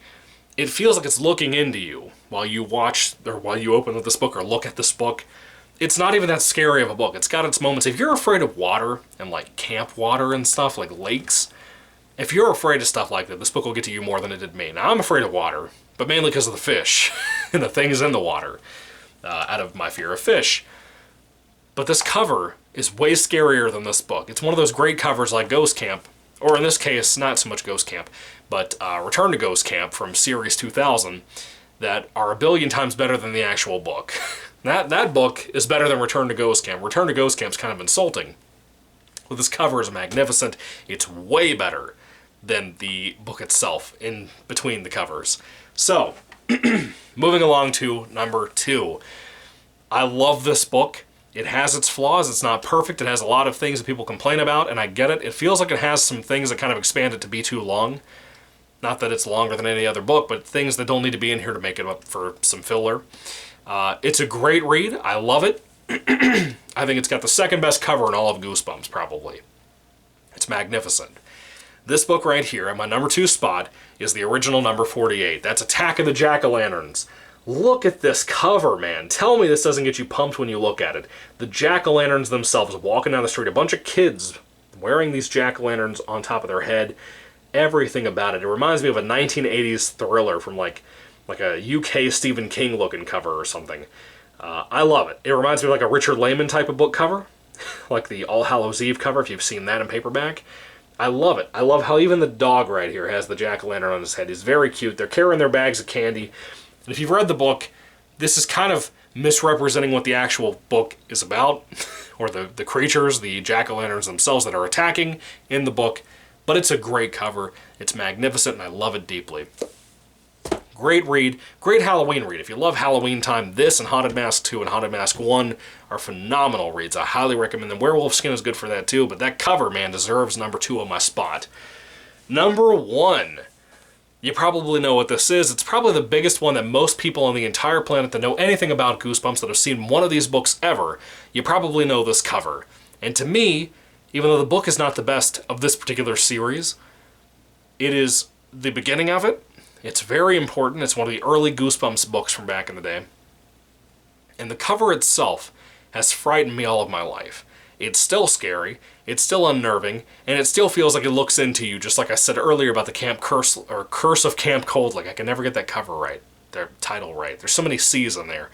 it feels like it's looking into you while you watch, or while you open this book or look at this book. It's not even that scary of a book. It's got its moments. If you're afraid of water and like camp water and stuff, like lakes, if you're afraid of stuff like that, this book will get to you more than it did me. Now, I'm afraid of water, but mainly because of the fish and the things in the water, out of my fear of fish. But this cover is way scarier than this book. It's one of those great covers like Ghost Camp, or in this case, not so much Ghost Camp, but Return to Ghost Camp from Series 2000, that are a billion times better than the actual book. That book is better than Return to Ghost Camp. Return to Ghost Camp is kind of insulting. Well, this cover is magnificent. It's way better than the book itself in between the covers. So, moving along to number 2. I love this book. It has its flaws. It's not perfect. It has a lot of things that people complain about, and I get it. It feels like it has some things that kind of expand it to be too long. Not that it's longer than any other book, but things that don't need to be in here to make it up for some filler. It's a great read. I love it. I think it's got the second best cover in all of Goosebumps, probably. It's magnificent. This book right here, at my number 2 spot, is the original number 48. That's Attack of the Jack-O-Lanterns. Look at this cover, man. Tell me this doesn't get you pumped when you look at it. The jack-o'-lanterns themselves walking down the street, a bunch of kids wearing these jack-o'-lanterns on top of their head. Everything about it. It reminds me of a 1980s thriller from like a UK Stephen King looking cover or something. I love it. It reminds me of like a Richard Lehman type of book cover, like the All Hallows Eve cover, if you've seen that in paperback. I love it. I love how even the dog right here has the jack-o'-lantern on his head. He's very cute. They're carrying their bags of candy. And if you've read the book, this is kind of misrepresenting what the actual book is about, or the creatures, the jack-o'-lanterns themselves that are attacking in the book. But it's a great cover. It's magnificent, and I love it deeply. Great read. Great Halloween read. If you love Halloween time, this and Haunted Mask 2 and Haunted Mask 1 are phenomenal reads. I highly recommend them. Werewolf Skin is good for that too, but that cover, man, deserves number 2 on my spot. Number 1. You probably know what this is. It's probably the biggest one that most people on the entire planet that know anything about Goosebumps, that have seen one of these books ever, you probably know this cover. And to me, even though the book is not the best of this particular series, it is the beginning of it. It's very important. It's one of the early Goosebumps books from back in the day. And the cover itself has frightened me all of my life. It's still scary, it's still unnerving, and it still feels like it looks into you, just like I said earlier about the Camp Curse, or Curse of Camp Cold. Like, I can never get that cover right, their title right. There's so many C's in there.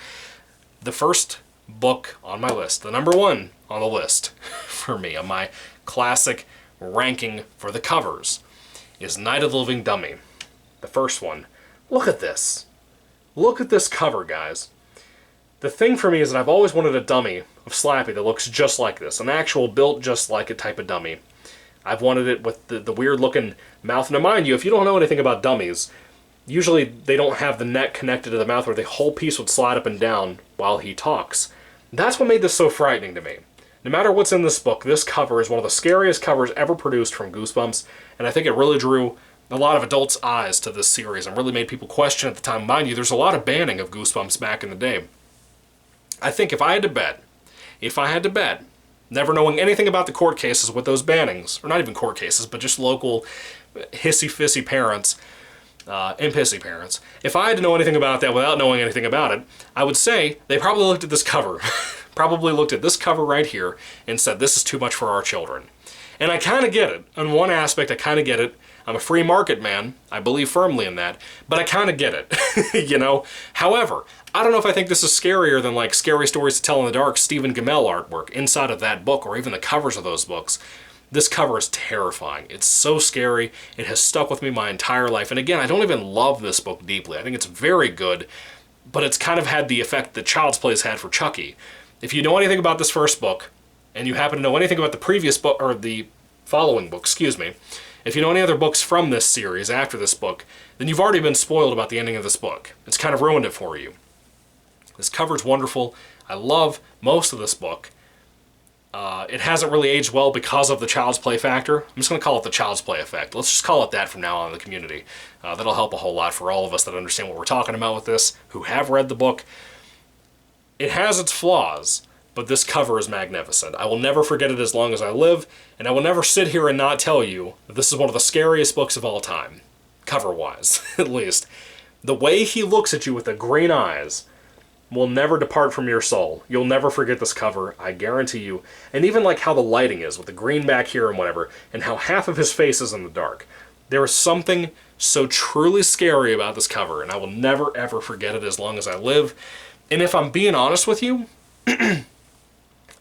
The first book on my list, the number 1 on the list for me, on my classic ranking for the covers, is Night of the Living Dummy. The first one. Look at this. Look at this cover, guys. The thing for me is that I've always wanted a dummy of Slappy that looks just like this. An actual built just like it type of dummy. I've wanted it with the weird looking mouth. Now mind you, if you don't know anything about dummies, usually they don't have the neck connected to the mouth where the whole piece would slide up and down while he talks. That's what made this so frightening to me. No matter what's in this book, this cover is one of the scariest covers ever produced from Goosebumps, and I think it really drew a lot of adults' eyes to this series and really made people question at the time. Mind you, there's a lot of banning of Goosebumps back in the day. I think if I had to bet, never knowing anything about the court cases with those bannings, or not even court cases, but just local hissy-fissy parents and pissy parents, if I had to know anything about that without knowing anything about it, I would say they probably looked at this cover, probably looked at this cover right here and said, this is too much for our children. And I kind of get it. On one aspect, I kind of get it. I'm a free market man. I believe firmly in that. But I kind of get it, you know? However, I don't know if I think this is scarier than, like, Scary Stories to Tell in the Dark, Stephen Gamel artwork inside of that book, or even the covers of those books. This cover is terrifying. It's so scary. It has stuck with me my entire life. And again, I don't even love this book deeply. I think it's very good, but it's kind of had the effect that Child's Play has had for Chucky. If you know anything about this first book, and you happen to know anything about the previous book, or the following book, excuse me, if you know any other books from this series after this book, then you've already been spoiled about the ending of this book. It's kind of ruined it for you. This cover's wonderful. I love most of this book. It hasn't really aged well because of the Child's Play factor. I'm just going to call it the Child's Play effect. Let's just call it that from now on in the community. That'll help a whole lot for all of us that understand what we're talking about with this, who have read the book. It has its flaws, but this cover is magnificent. I will never forget it as long as I live, and I will never sit here and not tell you that this is one of the scariest books of all time. Cover-wise, at least. The way he looks at you with the green eyes will never depart from your soul. You'll never forget this cover, I guarantee you. And even like how the lighting is, with the green back here and whatever, and how half of his face is in the dark. There is something so truly scary about this cover, and I will never ever forget it as long as I live. And if I'm being honest with you,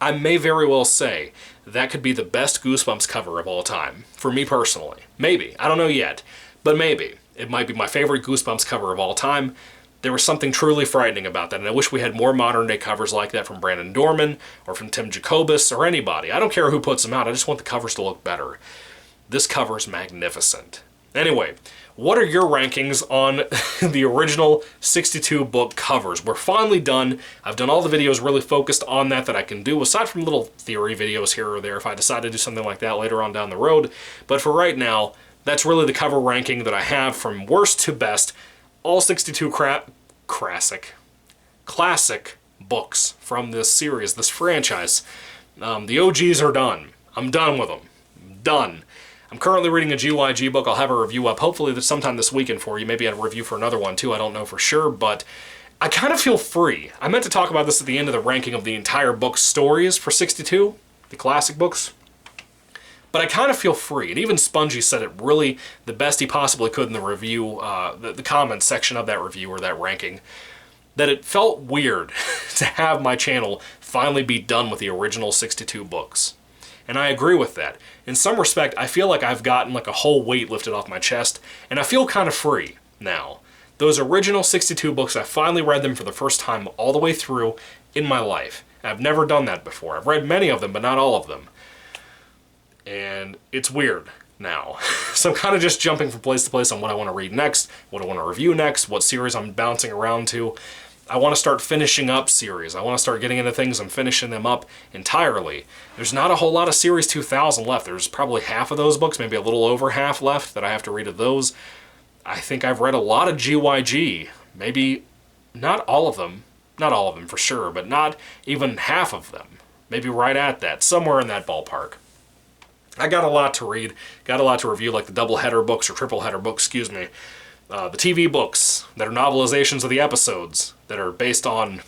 I may very well say that could be the best Goosebumps cover of all time, for me personally. Maybe. I don't know yet, but maybe. It might be my favorite Goosebumps cover of all time. There was something truly frightening about that, and I wish we had more modern-day covers like that from Brandon Dorman, or from Tim Jacobus, or anybody. I don't care who puts them out, I just want the covers to look better. This cover is magnificent. Anyway, what are your rankings on the original 62 book covers? We're finally done. I've done all the videos really focused on that I can do, aside from little theory videos here or there if I decide to do something like that later on down the road. But for right now, that's really the cover ranking that I have from worst to best. All 62 classic books from this series, this franchise. The OGs are done. I'm done with them. Done. I'm currently reading a GYG book. I'll have a review up hopefully sometime this weekend for you. Maybe a review for another one too. I don't know for sure, but I kind of feel free. I meant to talk about this at the end of the ranking of the entire book stories for 62, the classic books. But I kind of feel free. And even Spongy said it really the best he possibly could in the review, the comments section of that review or that ranking, that it felt weird to have my channel finally be done with the original 62 books. And I agree with that. In some respect, I feel like I've gotten like a whole weight lifted off my chest, and I feel kind of free now. Those original 62 books, I finally read them for the first time all the way through in my life. I've never done that before. I've read many of them, but not all of them. And it's weird now. So I'm kind of just jumping from place to place on what I want to read next, what I want to review next, what series I'm bouncing around to. I want to start finishing up series. I want to start getting into things and finishing them up entirely. There's not a whole lot of Series 2000 left. There's probably half of those books, maybe a little over half left that I have to read of those. I think I've read a lot of GYG. Maybe not all of them for sure, but not even half of them. Maybe right at that, somewhere in that ballpark. I got a lot to read, got a lot to review, like the double header books, or triple header books, excuse me. The TV books that are novelizations of the episodes that are based on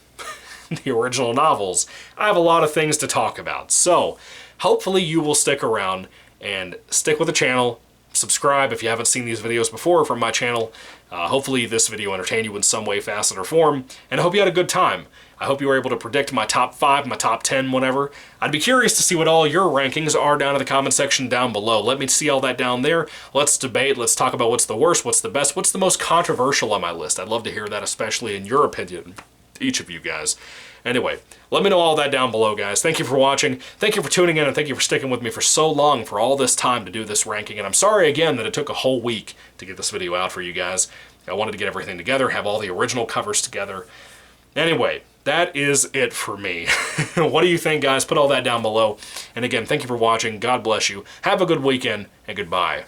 the original novels. I have a lot of things to talk about. So hopefully you will stick around and stick with the channel. Subscribe if you haven't seen these videos before from my channel. Hopefully this video entertained you in some way, facet, or form, and I hope you had a good time. I hope you were able to predict my top 5, my top 10, whatever. I'd be curious to see what all your rankings are down in the comment section down below. Let me see all that down there. Let's debate. Let's talk about what's the worst, what's the best, what's the most controversial on my list. I'd love to hear that, especially in your opinion, each of you guys. Anyway, let me know all that down below, guys. Thank you for watching. Thank you for tuning in, and thank you for sticking with me for so long, for all this time to do this ranking. And I'm sorry again that it took a whole week to get this video out for you guys. I wanted to get everything together, have all the original covers together. Anyway, that is it for me. What do you think, guys? Put all that down below. And again, thank you for watching. God bless you. Have a good weekend, and goodbye.